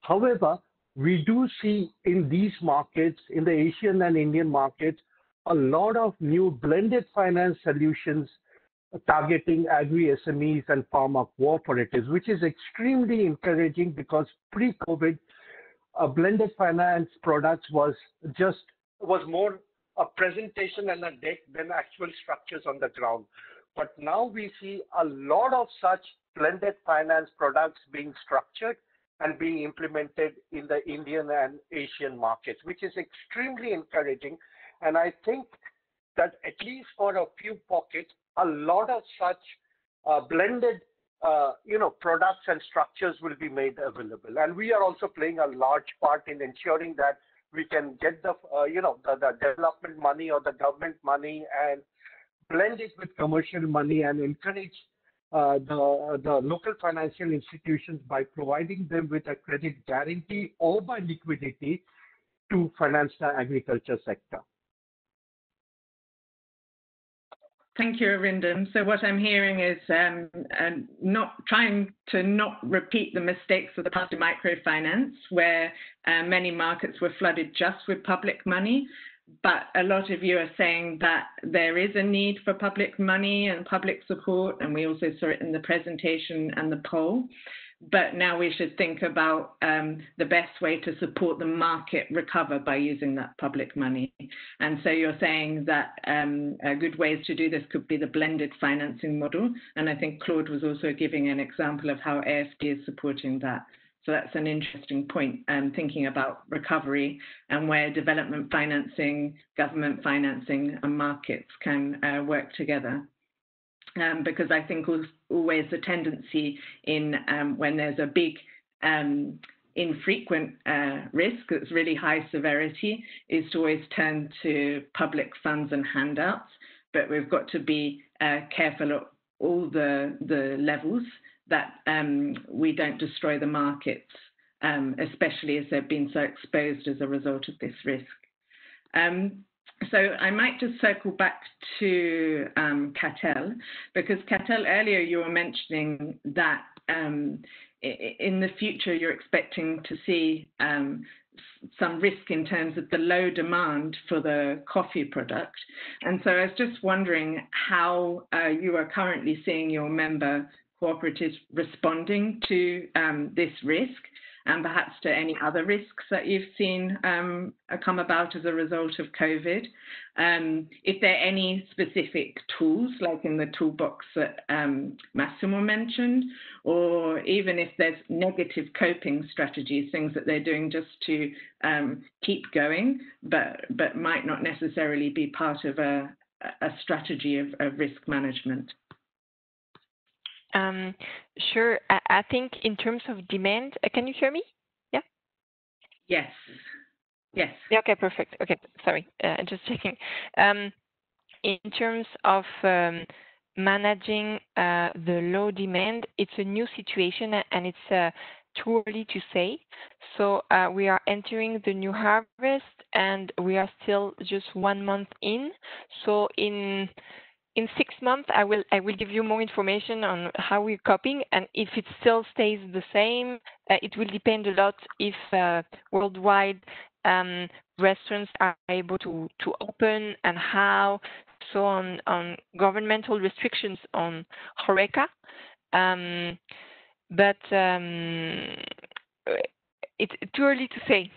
However, we do see in these markets, in the Asian and Indian markets, a lot of new blended finance solutions targeting agri-SMEs and farmer cooperatives, which is extremely encouraging because pre-COVID, blended finance products was more a presentation and a deck than actual structures on the ground. But now we see a lot of such blended finance products being structured and being implemented in the Indian and Asian markets, which is extremely encouraging. And I think that at least for a few pockets, a lot of such blended products and structures will be made available. And we are also playing a large part in ensuring that we can get the development money or the government money and blend it with commercial money and encourage the local financial institutions by providing them with a credit guarantee or by liquidity to finance the agriculture sector. Thank you, Arindam. So what I'm hearing is not trying to not repeat the mistakes of the past in microfinance, where many markets were flooded just with public money. But a lot of you are saying that there is a need for public money and public support, and we also saw it in the presentation and the poll. But now we should think about the best way to support the market recover by using that public money. And so you're saying that good ways to do this could be the blended financing model. And I think Claude was also giving an example of how AFD is supporting that. So that's an interesting point, thinking about recovery and where development financing, government financing and markets can work together. Because I think always the tendency in when there's a big infrequent risk that's really high severity is to always turn to public funds and handouts. But we've got to be careful at all the levels that we don't destroy the markets, especially as they've been so exposed as a result of this risk. So I might just circle back to Catel, because Catel, earlier you were mentioning that in the future you're expecting to see some risk in terms of the low demand for the coffee product. And so I was just wondering how you are currently seeing your member cooperatives responding to this risk, and perhaps to any other risks that you've seen come about as a result of COVID. If there are any specific tools, like in the toolbox that Massimo mentioned, or even if there's negative coping strategies, things that they're doing just to keep going, but might not necessarily be part of a strategy of risk management. Sure. I think in terms of demand, can you hear me? Yeah? Yes. Yes. Yeah, okay, perfect. Okay, sorry, just checking. in terms of managing the low demand, it's a new situation and it's too early to say. So we are entering the new harvest and we are still just 1 month in. So in 6 months, I will give you more information on how we're coping, and if it still stays the same, it will depend a lot if worldwide restaurants are able to open and how. So on governmental restrictions on HoReCa, but it's too early to say.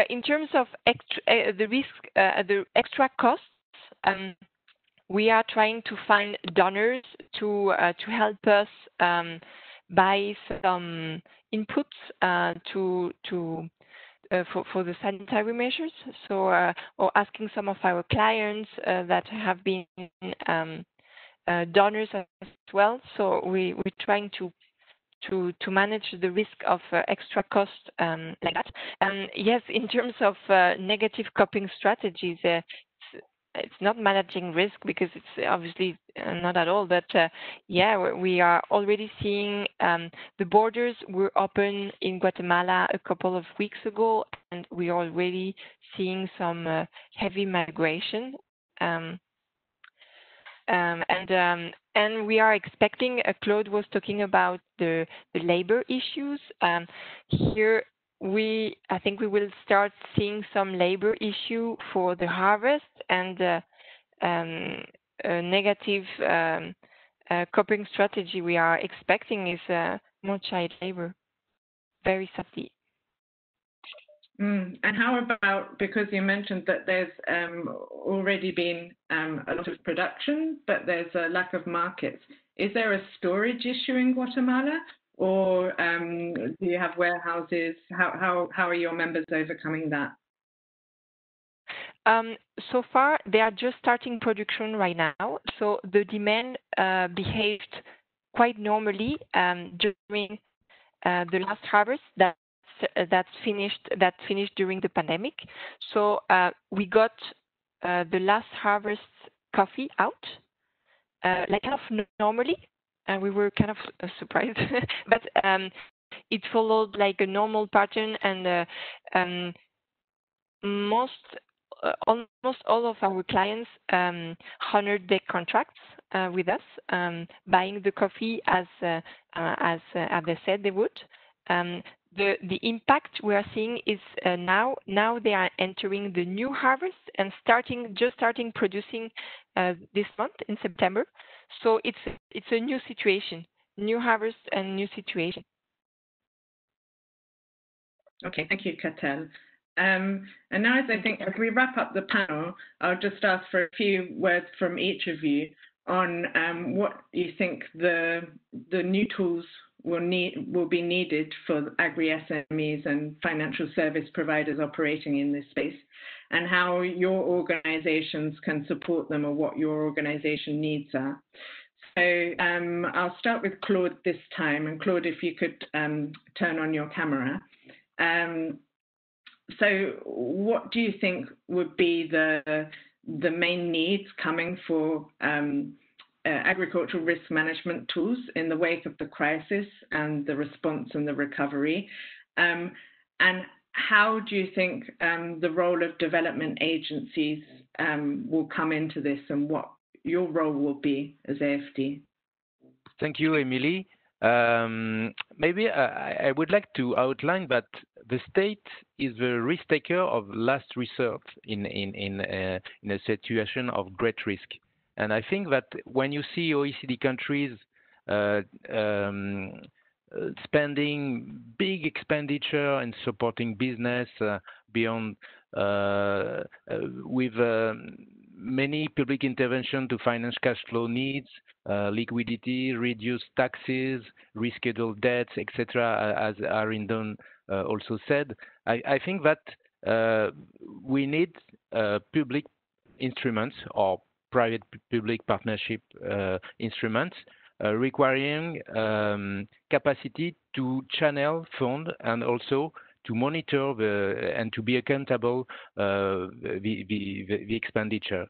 In terms of the risk, the extra costs. We are trying to find donors to help us buy some inputs for the sanitary measures. So, or asking some of our clients that have been donors as well. So we're trying to manage the risk of extra cost like that. Yes, in terms of negative coping strategies. It's not managing risk because it's obviously not at all, but yeah, we are already seeing the borders were open in Guatemala a couple of weeks ago, and we are already seeing some heavy migration. And we are expecting, Claude was talking about the labor issues. Here, I think we will start seeing some labor issue for the harvest, and a negative coping strategy we are expecting is more child labor, very sadly. And how about, because you mentioned that there's already been a lot of production, but there's a lack of markets. Is there a storage issue in Guatemala? Or do you have warehouses? How are your members overcoming that? So far, they are just starting production right now. So the demand behaved quite normally during the last harvest that finished during the pandemic. So we got the last harvest coffee out like kind of normally. We were kind of surprised, but it followed like a normal pattern, and almost all of our clients honored their contracts with us, buying the coffee as they said they would. The impact we are seeing is now they are entering the new harvest and just starting producing this month in September. So it's a new situation, new harvest and new situation. Okay, thank you, Catel. And now as we wrap up the panel, I'll just ask for a few words from each of you on what you think the new tools will be needed for agri-SMEs and financial service providers operating in this space, and how your organizations can support them, or what your organization needs are. So I'll start with Claude this time, and Claude, if you could turn on your camera. So what do you think would be the main needs coming for agricultural risk management tools in the wake of the crisis and the response and the recovery? And how do you think the role of development agencies will come into this, and what your role will be as AFD? Thank you, Emily. Maybe I would like to outline that the state is the risk taker of last resort in a situation of great risk. And I think that when you see OECD countries spending big expenditure and supporting business beyond with many public intervention to finance cash flow needs, liquidity, reduce taxes, reschedule debts, etc., as Arindon also said. I think that we need public instruments or private-public partnership instruments requiring capacity to channel fund and also to monitor and to be accountable the expenditure.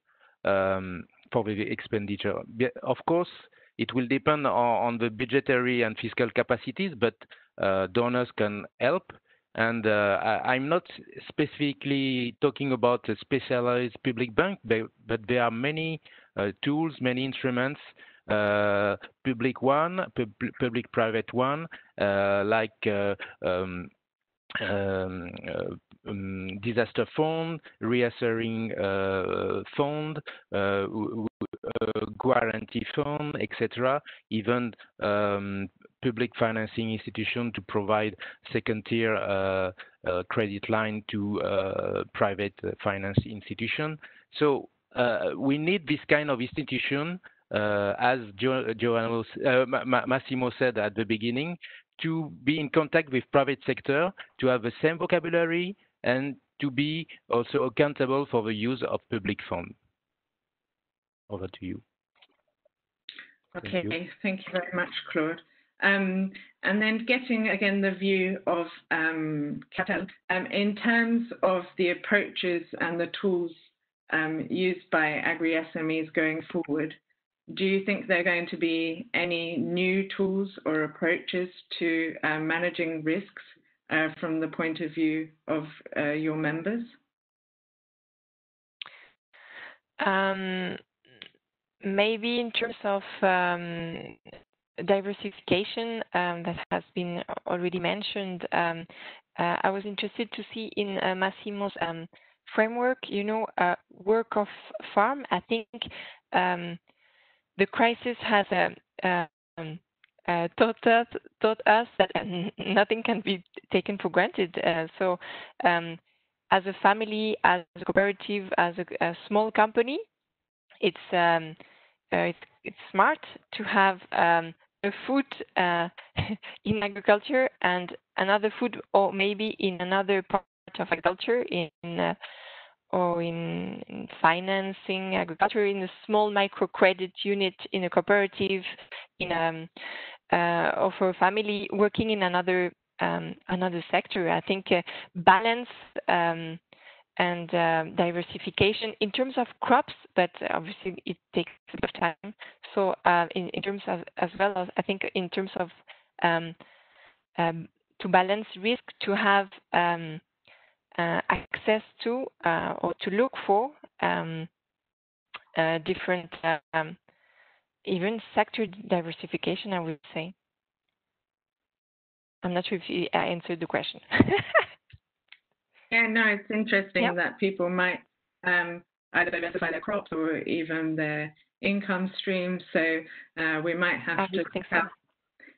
for the expenditure. Of course, it will depend on the budgetary and fiscal capacities, but donors can help. And I'm not specifically talking about a specialized public bank, but there are many tools, many instruments, public one, public-private one, like disaster fund, reassuring fund, guarantee fund, etc. Even public financing institution to provide second-tier credit line to private finance institution. So we need this kind of institution, as Massimo said at the beginning, to be in contact with private sector, to have the same vocabulary, and to be also accountable for the use of public funds. Over to you. Okay, thank you very much, Claude. And then getting again the view of Catel, in terms of the approaches and the tools used by agri-SMEs going forward, do you think there are going to be any new tools or approaches to managing risks from the point of view of your members? Maybe in terms of diversification that has been already mentioned, I was interested to see in Massimo's framework, work of farm. I think the crisis has taught us that nothing can be taken for granted. So as a family, as a cooperative, as a small company, it's smart to have a food in agriculture and another food, or maybe in another part of agriculture, or in financing agriculture, in a small microcredit unit, in a cooperative, or for a family working in another sector. I think balance and diversification in terms of crops, but obviously it takes a bit of time. So in terms of, as well as I think in terms of to balance risk, to have access to or to look for different even sector diversification, I would say. I'm not sure if I answered the question. Yeah, no, it's interesting that people might either diversify their crops or even their income streams. So we might have to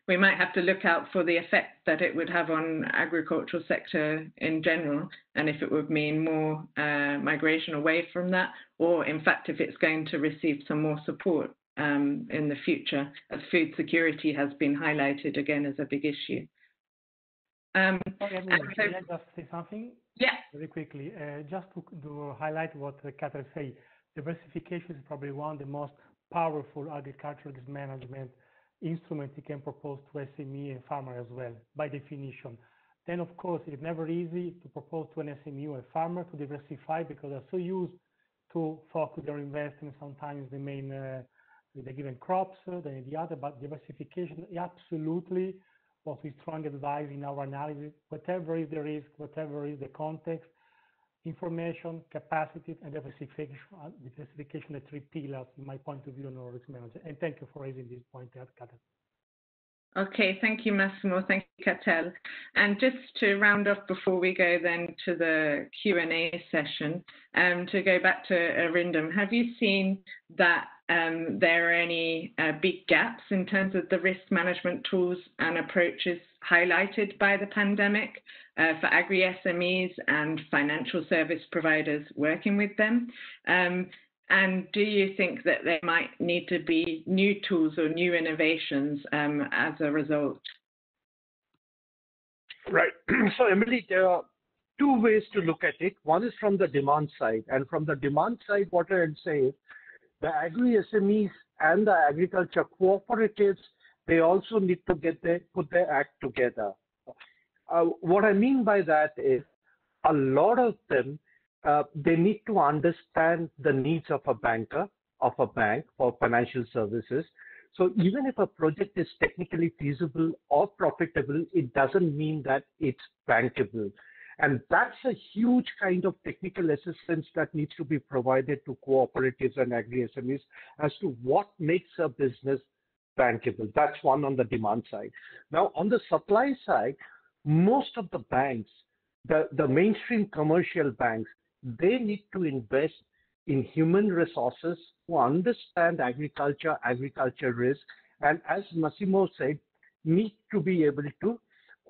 we might have to look out for the effect that it would have on agricultural sector in general, and if it would mean more migration away from that, or in fact if it's going to receive some more support in the future, as food security has been highlighted again as a big issue. Can I just say something? Yeah. Very quickly, just to highlight what Catel said, diversification is probably one of the most powerful agricultural risk management instruments you can propose to SME and farmer as well, by definition. Then, of course, it's never easy to propose to an SME or a farmer to diversify because they're so used to focus their investment sometimes the main the given crops than the other, but diversification absolutely what we strongly advise in our analysis. Whatever is the risk, whatever is the context, information, capacity, and diversification, the three pillars, in my point of view, on our risk management. And thank you for raising this point, Catel. Okay, thank you, Massimo. Thank you, Catel. And just to round off before we go then to the Q&A session, to go back to Arindam, have you seen that there are any big gaps in terms of the risk management tools and approaches highlighted by the pandemic for agri-SMEs and financial service providers working with them? And do you think that there might need to be new tools or new innovations as a result? Right. So, Emily, there are two ways to look at it. One is from the demand side. And from the demand side, what I would say is the agri-SMEs and the agriculture cooperatives, they also need to put their act together. What I mean by that is a lot of them, they need to understand the needs of a banker of a bank for financial services. So even if a project is technically feasible or profitable, it doesn't mean that it's bankable. And that's a huge kind of technical assistance that needs to be provided to cooperatives and agri-SMEs as to what makes a business bankable. That's one on the demand side. Now, on the supply side, most of the banks, the mainstream commercial banks, they need to invest in human resources who understand agriculture risk, and as Massimo said, need to be able to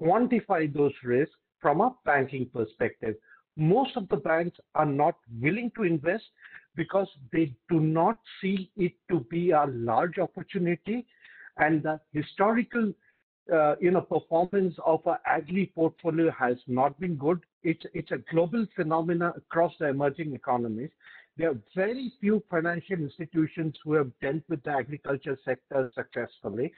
quantify those risks from a banking perspective. Most of the banks are not willing to invest because they do not see it to be a large opportunity, and the historical performance of an agri portfolio has not been good. It's a global phenomenon across the emerging economies. There are very few financial institutions who have dealt with the agriculture sector successfully.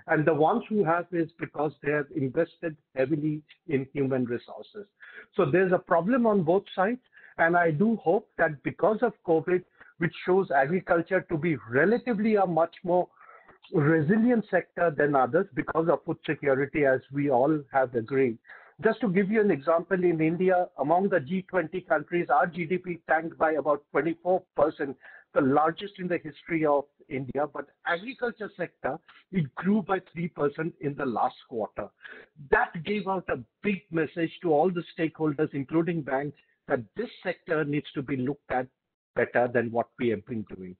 And the ones who have is because they have invested heavily in human resources. So there's a problem on both sides. And I do hope that because of COVID, which shows agriculture to be relatively a much more resilient sector than others because of food security, as we all have agreed. Just to give you an example, in India, among the G20 countries, our GDP tanked by about 24%, the largest in the history of India. But agriculture sector, it grew by 3% in the last quarter. That gave out a big message to all the stakeholders, including banks, that this sector needs to be looked at better than what we have been doing.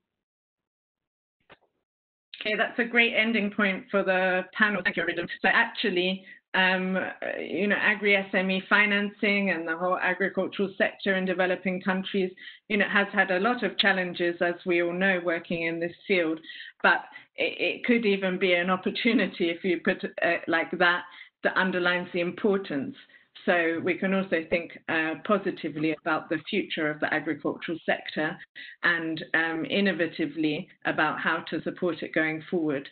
Okay, that's a great ending point for the panel. Thank you, Ridham. So actually, agri-SME financing and the whole agricultural sector in developing countries, has had a lot of challenges, as we all know, working in this field. But it could even be an opportunity, if you put it like that underlines the importance. So we can also think positively about the future of the agricultural sector and innovatively about how to support it going forward.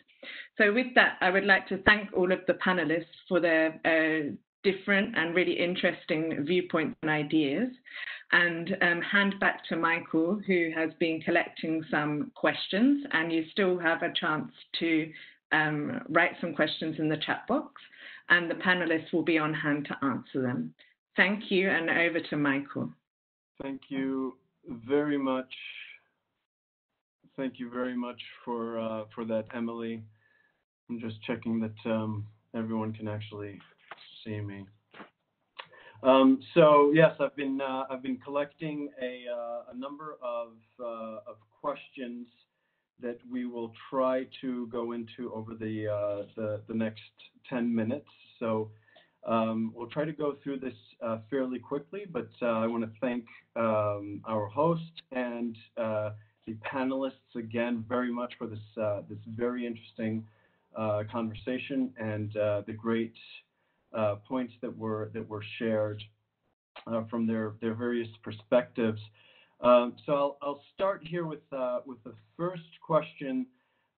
So with that, I would like to thank all of the panelists for their different and really interesting viewpoints and ideas, and hand back to Michael, who has been collecting some questions, and you still have a chance to write some questions in the chat box, and the panelists will be on hand to answer them. Thank you, and over to Michael. Thank you very much. Thank you very much for that, Emily. I'm just checking that everyone can actually see me. So yes, I've been collecting a number of questions that we will try to go into over the next 10 minutes. So we'll try to go through this fairly quickly, but I want to thank our host and the panelists again very much for this very interesting conversation and the great points that were shared from their various perspectives. So I'll start here with the first question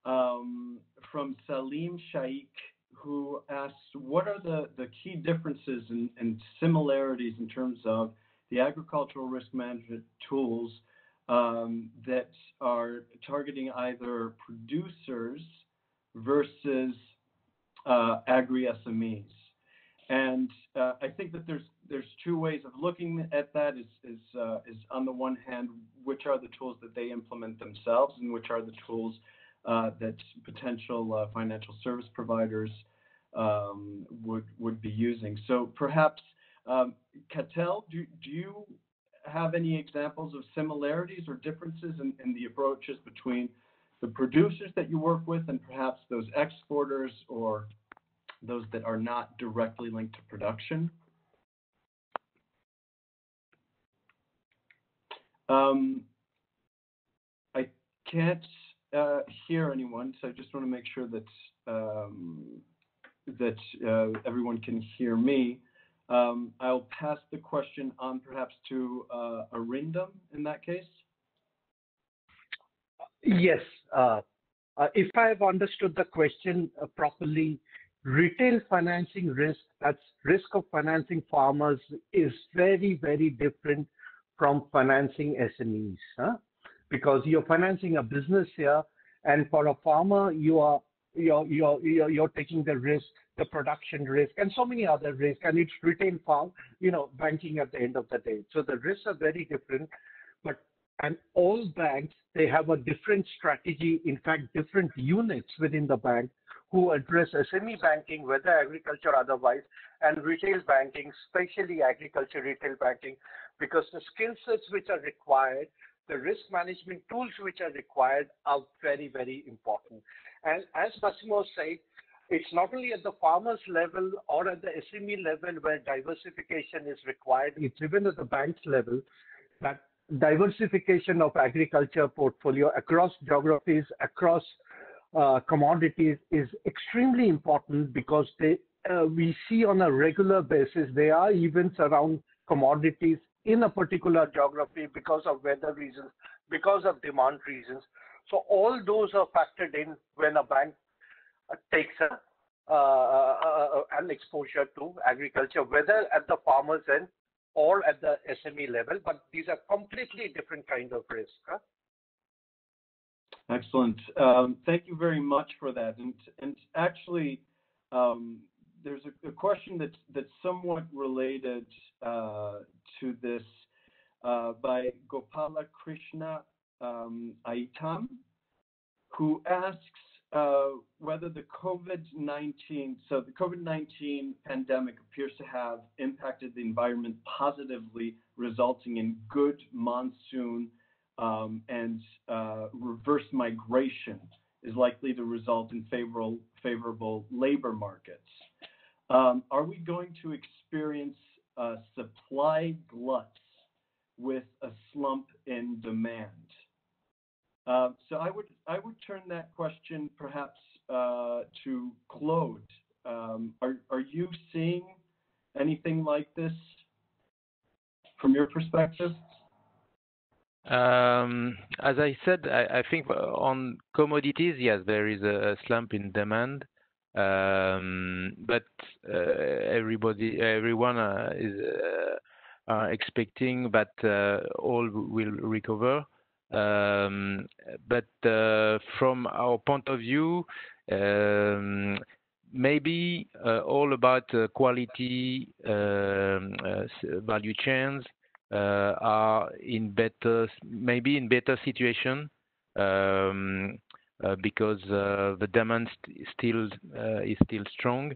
from Salim Shaikh, who asks, what are the key differences and similarities in terms of the agricultural risk management tools that are targeting either producers versus agri-SMEs? And I think that there's two ways of looking at that. Is on the one hand, which are the tools that they implement themselves, and which are the tools that potential financial service providers would be using. So perhaps, Catel, do you have any examples of similarities or differences in the approaches between the producers that you work with and perhaps those exporters or those that are not directly linked to production? I can't hear anyone, so I just want to make sure that everyone can hear me. I'll pass the question on perhaps to Arindam in that case. Yes. If I have understood the question properly, retail financing risk, that's risk of financing farmers, is very, very different from financing SMEs. because you're financing a business here, and for a farmer, you're taking the risk, the production risk, and so many other risks, and it's retail farm, banking at the end of the day. So the risks are very different, and all banks, they have a different strategy, in fact, different units within the bank who address SME banking, whether agriculture or otherwise, and retail banking, especially agriculture retail banking, because the skill sets which are required, the risk management tools which are required are very, very important. And as Massimo said, it's not only at the farmer's level or at the SME level where diversification is required, it's even at the bank's level that diversification of agriculture portfolio across geographies, across commodities is extremely important, because we see on a regular basis there are events around commodities in a particular geography because of weather reasons, because of demand reasons. So all those are factored in when a bank takes an exposure to agriculture, whether at the farmer's end or at the SME level, but these are completely different kind of risk. Excellent. Thank you very much for that. And actually, there's a question that's somewhat related to this by Gopala Krishna Aitam, who asks whether the COVID-19 pandemic appears to have impacted the environment positively, resulting in good monsoon and reverse migration is likely to result in favorable labor markets. Are we going to experience supply gluts with a slump in demand? So I would turn that question perhaps to Claude. Are you seeing anything like this from your perspective? As I said, I think on commodities, yes, there is a slump in demand, but everyone is expecting that all will recover. But from our point of view, maybe all about quality value chains are maybe in better situation because the demand is still strong.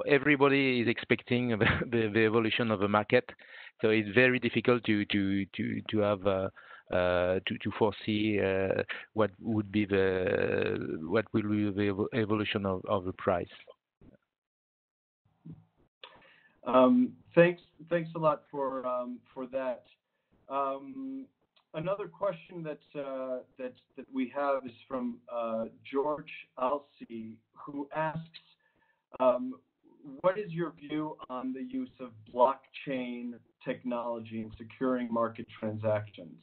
Everybody is expecting the evolution of the market, so it's very difficult to have to foresee what will be the evolution of the price. Thanks a lot for that. Another question that we have is from George Alcy, who asks, what is your view on the use of blockchain technology in securing market transactions?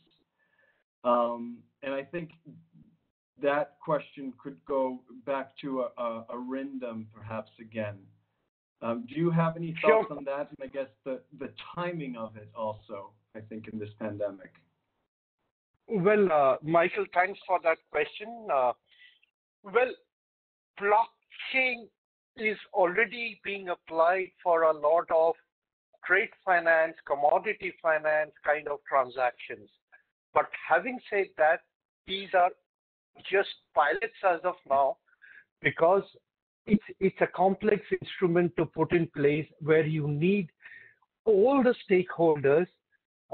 And I think that question could go back to Arindam perhaps again. Do you have any thoughts on that? And I guess the timing of it also, I think, in this pandemic. Well, Michael, thanks for that question. Well, blockchain is already being applied for a lot of trade finance, commodity finance kind of transactions. But having said that, these are just pilots as of now, because it's a complex instrument to put in place where you need all the stakeholders,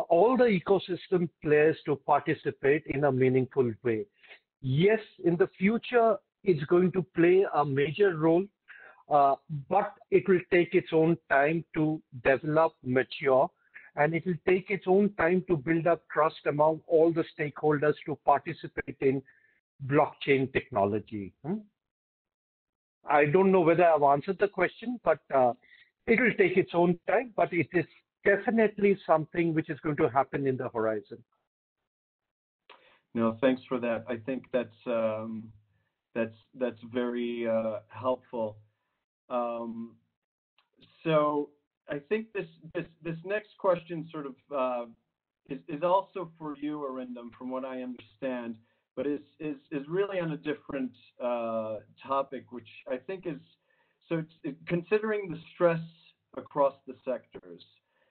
all the ecosystem players to participate in a meaningful way. Yes, in the future, it's going to play a major role, but it will take its own time to develop, mature, and it will take its own time to build up trust among all the stakeholders to participate in blockchain technology. I don't know whether I've answered the question, but it will take its own time, but it is definitely something which is going to happen in the horizon. No, thanks for that. I think that's very helpful. So I think this next question sort of is also for you, Arindam, from what I understand, but is really on a different topic, which I think is considering the stress across the sectors.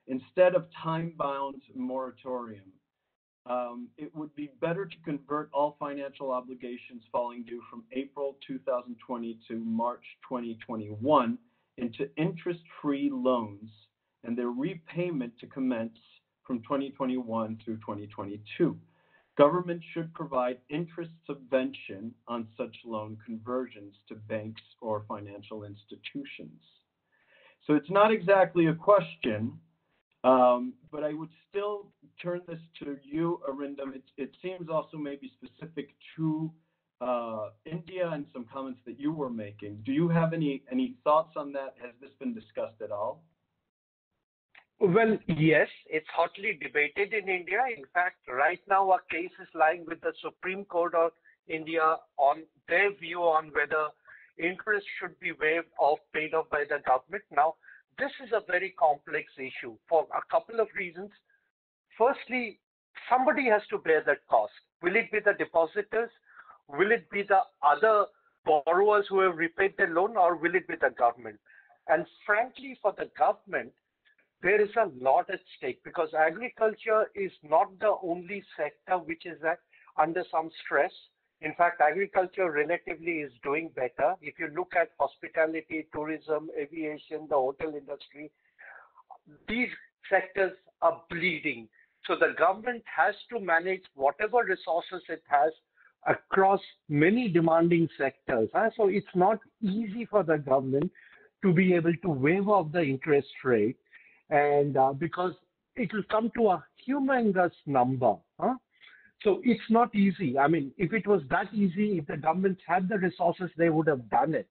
Instead of time-bound moratorium, it would be better to convert all financial obligations falling due from April 2020 to March 2021 into interest-free loans and their repayment to commence from 2021 through 2022. Government should provide interest subvention on such loan conversions to banks or financial institutions. So it's not exactly a question, but I would still turn this to you, Arindam. It seems also maybe specific to India and some comments that you were making. Do you have any thoughts on that? Has this been discussed at all? Well, yes, it's hotly debated in India. In fact, right now our case is lying with the Supreme Court of India on their view on whether interest should be waived or paid off by the government. Now, this is a very complex issue for a couple of reasons. Firstly, somebody has to bear that cost. Will it be the depositors? Will it be the other borrowers who have repaid their loan, or will it be the government? And frankly, for the government, there is a lot at stake because agriculture is not the only sector which is under some stress. In fact, agriculture relatively is doing better. If you look at hospitality, tourism, aviation, the hotel industry, these sectors are bleeding. So the government has to manage whatever resources it has across many demanding sectors. So it's not easy for the government to be able to waive off the interest rate, and because it will come to a humongous number. So it's not easy. I mean, if it was that easy, if the government had the resources, they would have done it.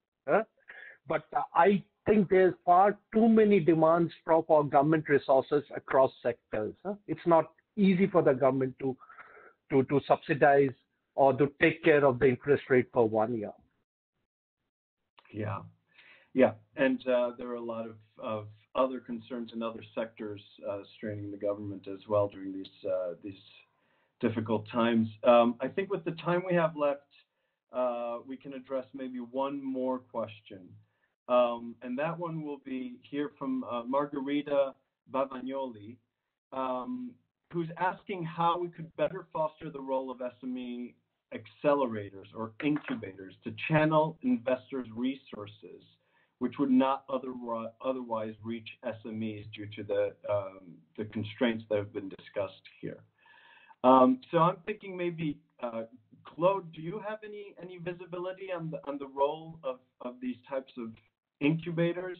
But I think there's far too many demands for government resources across sectors. It's not easy for the government to subsidize or to take care of the interest rate for 1 year. Yeah, and there are a lot of other concerns in other sectors straining the government as well during these difficult times. I think with the time we have left, we can address maybe one more question. And that one will be here from Margarita Bavagnoli, who's asking how we could better foster the role of SME accelerators or incubators to channel investors' resources, which would not otherwise reach SMEs due to the constraints that have been discussed here. So I'm thinking maybe, Claude, do you have any visibility on the role of these types of incubators?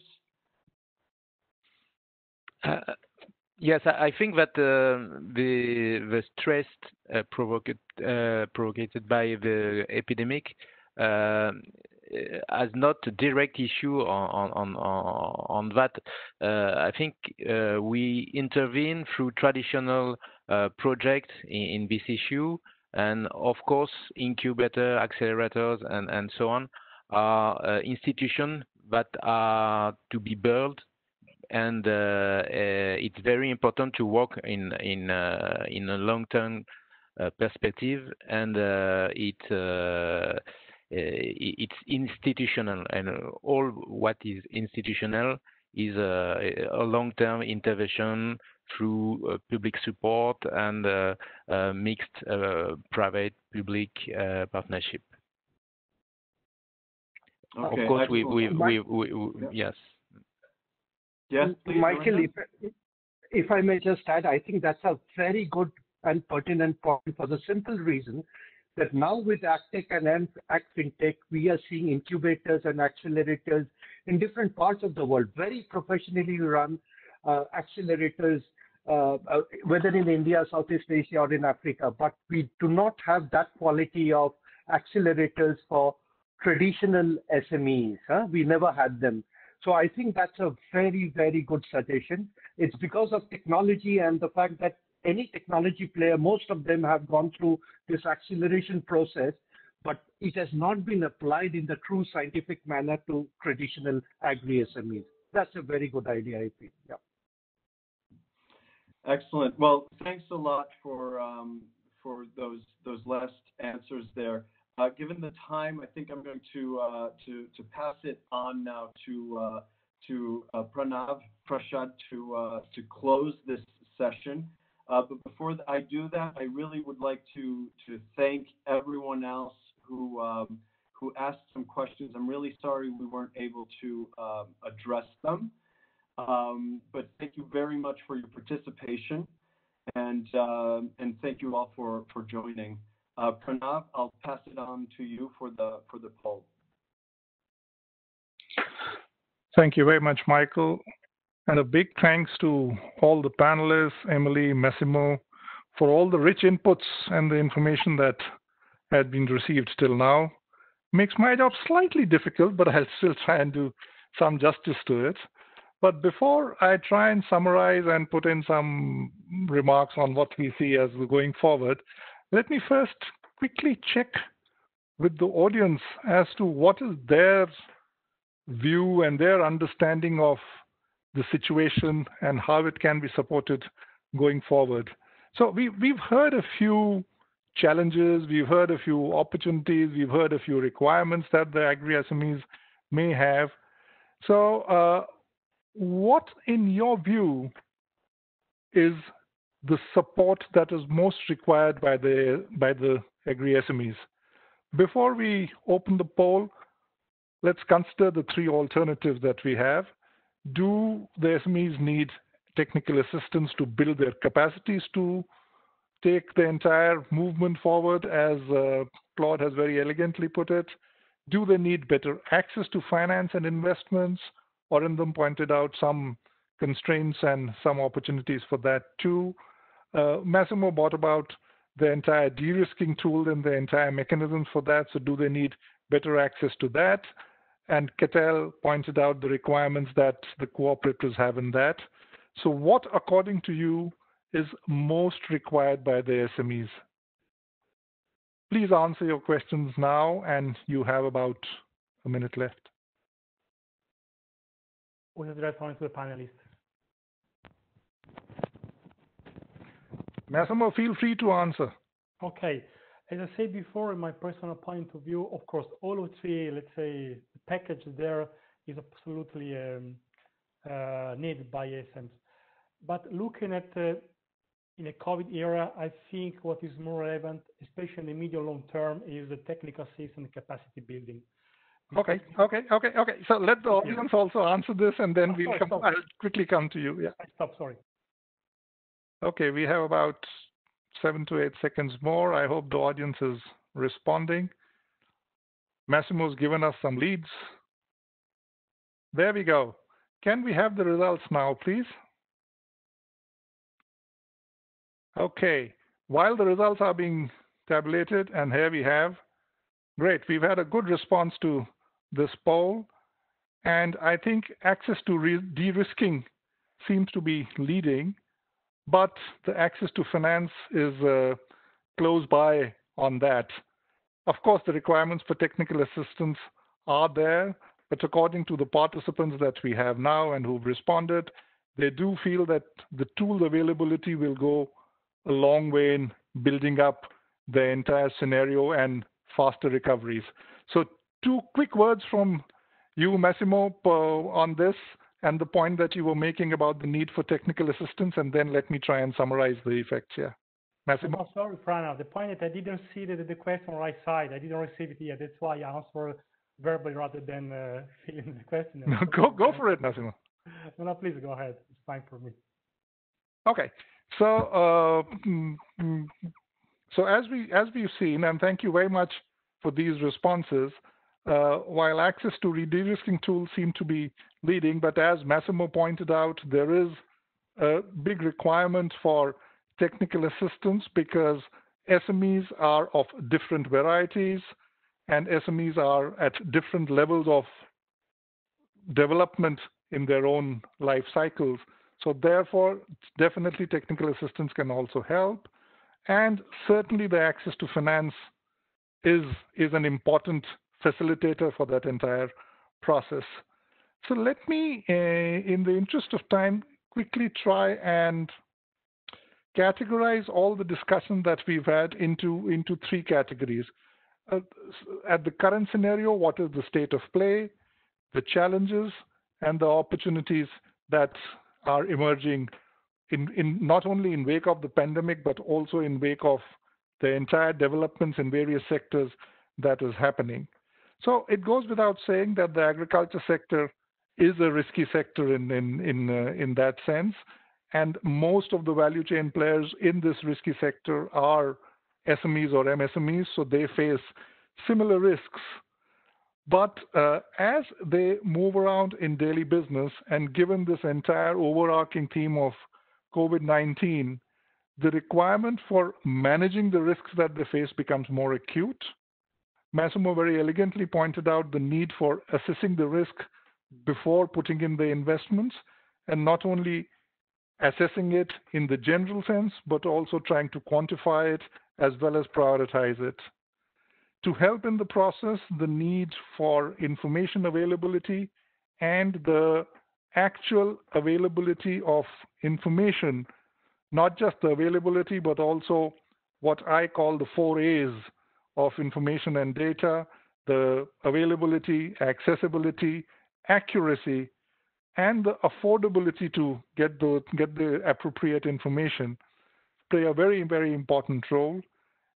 Yes, I think that the stress provoked by the epidemic has not a direct issue on that. I think we intervene through traditional projects in this issue, and of course, incubator, accelerators, and so on are institutions that are to be built. And it's very important to work in a long-term perspective, and it's institutional, and all what is institutional is a long-term intervention through public support and mixed private-public partnership. Okay, of course, yes. yes. Yes, please, Michael, if I may just add, I think that's a very good and pertinent point for the simple reason that now with AgTech and AgFinTech, we are seeing incubators and accelerators in different parts of the world, very professionally run accelerators, whether in India, Southeast Asia, or in Africa. But we do not have that quality of accelerators for traditional SMEs. We never had them. So I think that's a very, very good suggestion. It's because of technology and the fact that any technology player, most of them have gone through this acceleration process, but it has not been applied in the true scientific manner to traditional agri-SMEs. That's a very good idea, I feel. Yeah. Excellent. Well, thanks a lot for those last answers there. Given the time, I think I'm going to pass it on now to Prashad to close this session. But before I do that, I really would like to thank everyone else who asked some questions. I'm really sorry we weren't able to address them. But thank you very much for your participation, and thank you all for joining. Pranav, I'll pass it on to you for the poll. Thank you very much, Michael, and a big thanks to all the panelists, Emily, Massimo, for all the rich inputs and the information that had been received till now. Makes my job slightly difficult, but I'll still try and do some justice to it. But before I try and summarize and put in some remarks on what we see as we're going forward, let me first quickly check with the audience as to what is their view and their understanding of the situation and how it can be supported going forward. So we've heard a few challenges, we've heard a few opportunities, we've heard a few requirements that the agri-SMEs may have. So what, in your view, is the support that is most required by the agri-SMEs? Before we open the poll, let's consider the three alternatives that we have. Do the SMEs need technical assistance to build their capacities to take the entire movement forward, as Claude has very elegantly put it? Do they need better access to finance and investments? Arindam pointed out some constraints and some opportunities for that too. Massimo brought about the entire de-risking tool and the entire mechanisms for that. So do they need better access to that? And Ketel pointed out the requirements that the cooperatives have in that. So what, according to you, is most required by the SMEs? Please answer your questions now, and you have about a minute left. We'll address one to the panelists. Massimo, feel free to answer. Okay. As I said before, in my personal point of view, of course, all of the, let's say, the package there is absolutely needed by SMEs. But looking at in a COVID era, I think what is more relevant, especially in the medium long term, is the technical assistance and capacity building. Okay. So let the audience also answer this, and then I'll quickly come to you. Yeah. Sorry. Okay, we have about 7 to 8 seconds more. I hope the audience is responding. Massimo's given us some leads. There we go. Can we have the results now, please? Okay, while the results are being tabulated, and here we have, great, we've had a good response to this poll, and I think access to de-risking seems to be leading, but the access to finance is close by on that. Of course, the requirements for technical assistance are there, but according to the participants that we have now and who've responded, they do feel that the tool availability will go a long way in building up the entire scenario and faster recoveries. So 2 quick words from you, Massimo, on this and the point that you were making about the need for technical assistance, and then let me try and summarize the effects here. Massimo? Oh, sorry, Pranav. The point that I didn't see the question right side. I didn't receive it yet. That's why I answered verbally rather than filling the question. No, go for it, Massimo. No, please go ahead. It's fine for me. Okay. So, so as we've seen, and thank you very much for these responses, while access to de-risking tools seem to be leading, but as Massimo pointed out, there is a big requirement for technical assistance because SMEs are of different varieties and SMEs are at different levels of development in their own life cycles. So therefore, definitely technical assistance can also help. And certainly the access to finance is an important facilitator for that entire process. So let me, in the interest of time, quickly try and categorize all the discussion that we've had into three categories. At the current scenario, what is the state of play, the challenges, and the opportunities that are emerging in not only in wake of the pandemic, but also in wake of the entire developments in various sectors that is happening. So it goes without saying that the agriculture sector is a risky sector in that sense. And most of the value chain players in this risky sector are SMEs or MSMEs, so they face similar risks. But as they move around in daily business, and given this entire overarching theme of COVID-19, the requirement for managing the risks that they face becomes more acute. Massimo very elegantly pointed out the need for assessing the risk before putting in the investments, and not only assessing it in the general sense, but also trying to quantify it as well as prioritize it. To help in the process, the need for information availability and the actual availability of information, not just the availability, but also what I call the 4 A's of information and data: the availability, accessibility, accuracy, and the affordability to get the appropriate information play a very, very important role.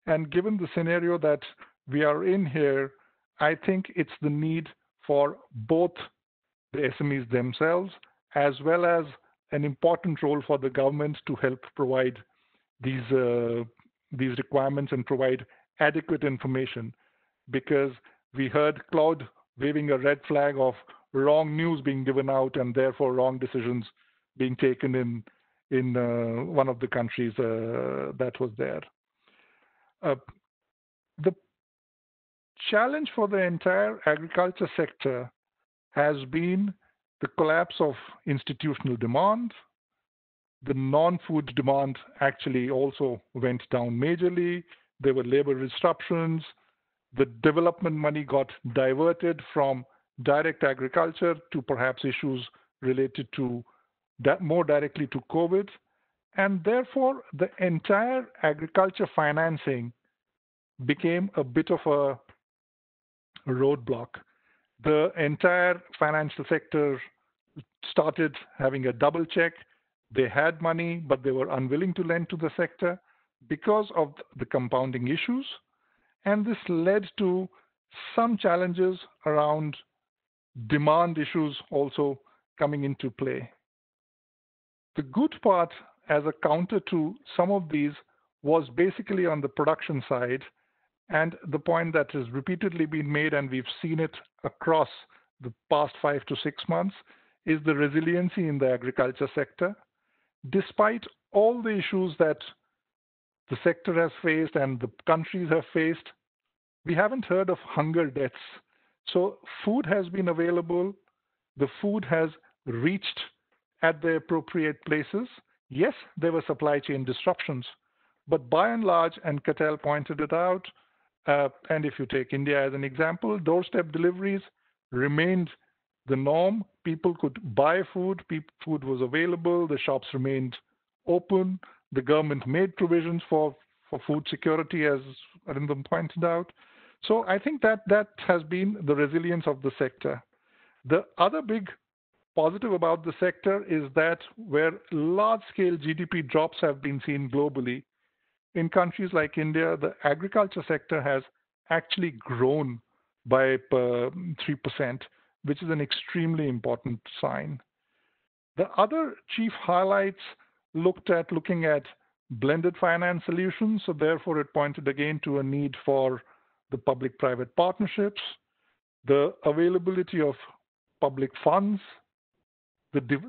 And given the scenario that we are in here, I think it's the need for both the SMEs themselves as well as an important role for the government to help provide these requirements and provide adequate information. Because we heard Claude waving a red flag of wrong news being given out and therefore wrong decisions being taken in one of the countries that was there. The challenge for the entire agriculture sector has been the collapse of institutional demand. The non-food demand actually also went down majorly. There were labor disruptions. The development money got diverted from direct agriculture to perhaps issues related to that more directly to COVID. And therefore, the entire agriculture financing became a bit of a roadblock. The entire financial sector started having a double check. They had money, but they were unwilling to lend to the sector because of the compounding issues. And this led to some challenges around demand issues also coming into play. The good part as a counter to some of these was basically on the production side, and the point that has repeatedly been made, and we've seen it across the past 5 to 6 months, is the resiliency in the agriculture sector. Despite all the issues that the sector has faced and the countries have faced, we haven't heard of hunger deaths. So food has been available, the food has reached at the appropriate places. Yes, there were supply chain disruptions, but by and large, and Cattell pointed it out, and if you take India as an example, doorstep deliveries remained the norm. People could buy food, food was available, the shops remained open, the government made provisions for food security, as Arindam pointed out. So I think that has been the resilience of the sector. The other big positive about the sector is that where large-scale GDP drops have been seen globally, in countries like India, the agriculture sector has actually grown by 3%, which is an extremely important sign. The other chief highlights looking at blended finance solutions, so therefore it pointed again to a need for the public-private partnerships, the availability of public funds, the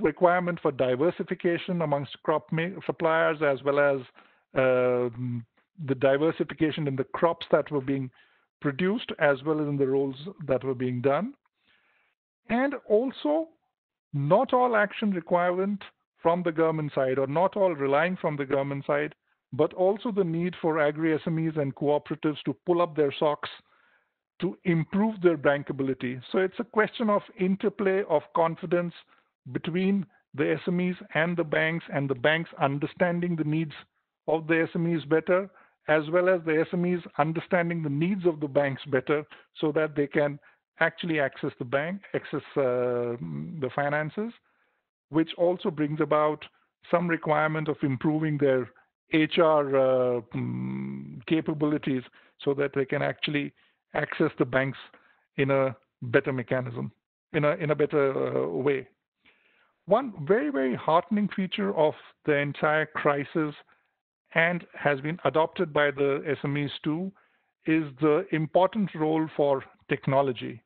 requirement for diversification amongst crop suppliers, as well as the diversification in the crops that were being produced, as well as in the roles that were being done. And also, not all action requirement from the government side, or not all relying from the government side, but also the need for agri-SMEs and cooperatives to pull up their socks to improve their bankability. So it's a question of interplay of confidence between the SMEs and the banks understanding the needs of the SMEs better, as well as the SMEs understanding the needs of the banks better so that they can actually access the finances, which also brings about some requirement of improving their HR capabilities so that they can actually access the banks in a better mechanism, in a better way. One very, very heartening feature of the entire crisis, and has been adopted by the SMEs too, is the important role for technology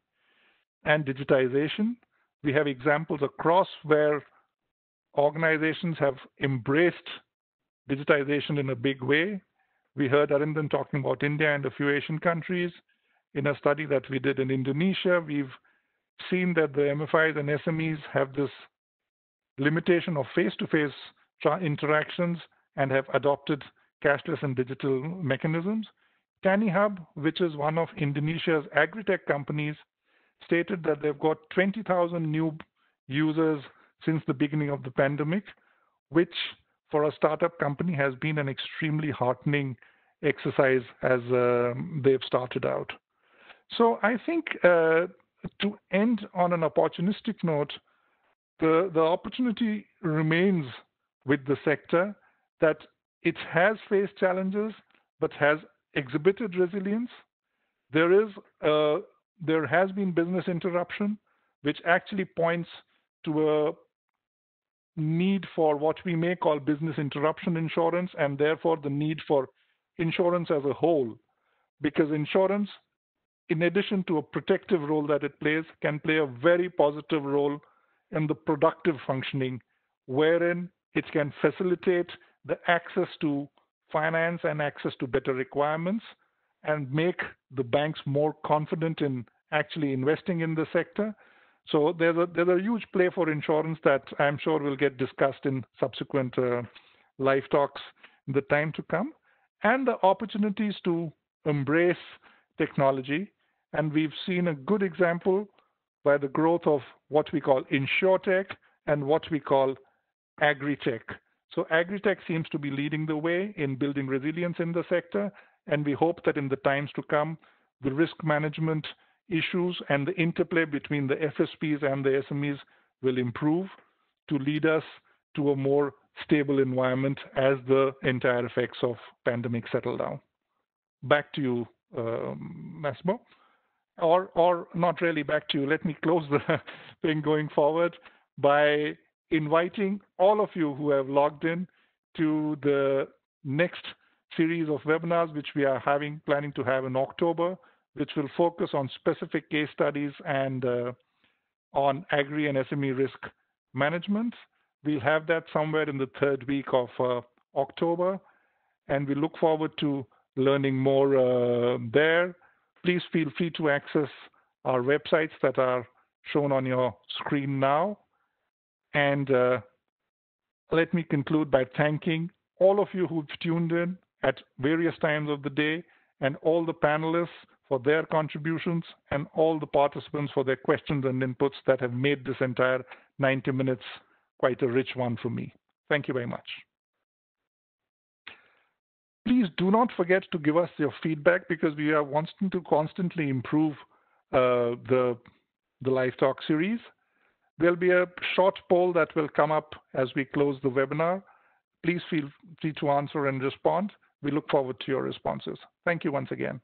and digitization. We have examples across where organizations have embraced digitization in a big way. We heard Arindan talking about India and a few Asian countries. In a study that we did in Indonesia, we've seen that the MFIs and SMEs have this limitation of face-to-face interactions and have adopted cashless and digital mechanisms. TaniHub, which is one of Indonesia's agri-tech companies, stated that they've got 20,000 new users since the beginning of the pandemic, which for a startup company has been an extremely heartening exercise as they've started out. So I think to end on an opportunistic note, the opportunity remains with the sector that it has faced challenges but has exhibited resilience. There has been business interruption, which actually points to a need for what we may call business interruption insurance, and therefore the need for insurance as a whole, because insurance, in addition to a protective role that it plays, can play a very positive role in the productive functioning, wherein it can facilitate the access to finance and access to better requirements and make the banks more confident in actually investing in the sector. So there's a huge play for insurance that I'm sure will get discussed in subsequent live talks in the time to come, and the opportunities to embrace technology. And we've seen a good example by the growth of what we call insurtech and what we call agri-tech. So agri-tech seems to be leading the way in building resilience in the sector, and we hope that in the times to come, the risk management issues and the interplay between the FSPs and the SMEs will improve to lead us to a more stable environment as the entire effects of pandemic settle down. Back to you, Massimo. Or not really back to you. Let me close the thing going forward by inviting all of you who have logged in to the next series of webinars, which we are planning to have in October, which will focus on specific case studies and on agri and SME risk management. We'll have that somewhere in the third week of October, and we look forward to learning more there. Please feel free to access our websites that are shown on your screen now. And let me conclude by thanking all of you who've tuned in at various times of the day, and all the panelists for their contributions, and all the participants for their questions and inputs that have made this entire 90 minutes quite a rich one for me. Thank you very much. Please do not forget to give us your feedback, because we are wanting to constantly improve the live talk series. There'll be a short poll that will come up as we close the webinar. Please feel free to answer and respond. We look forward to your responses. Thank you once again.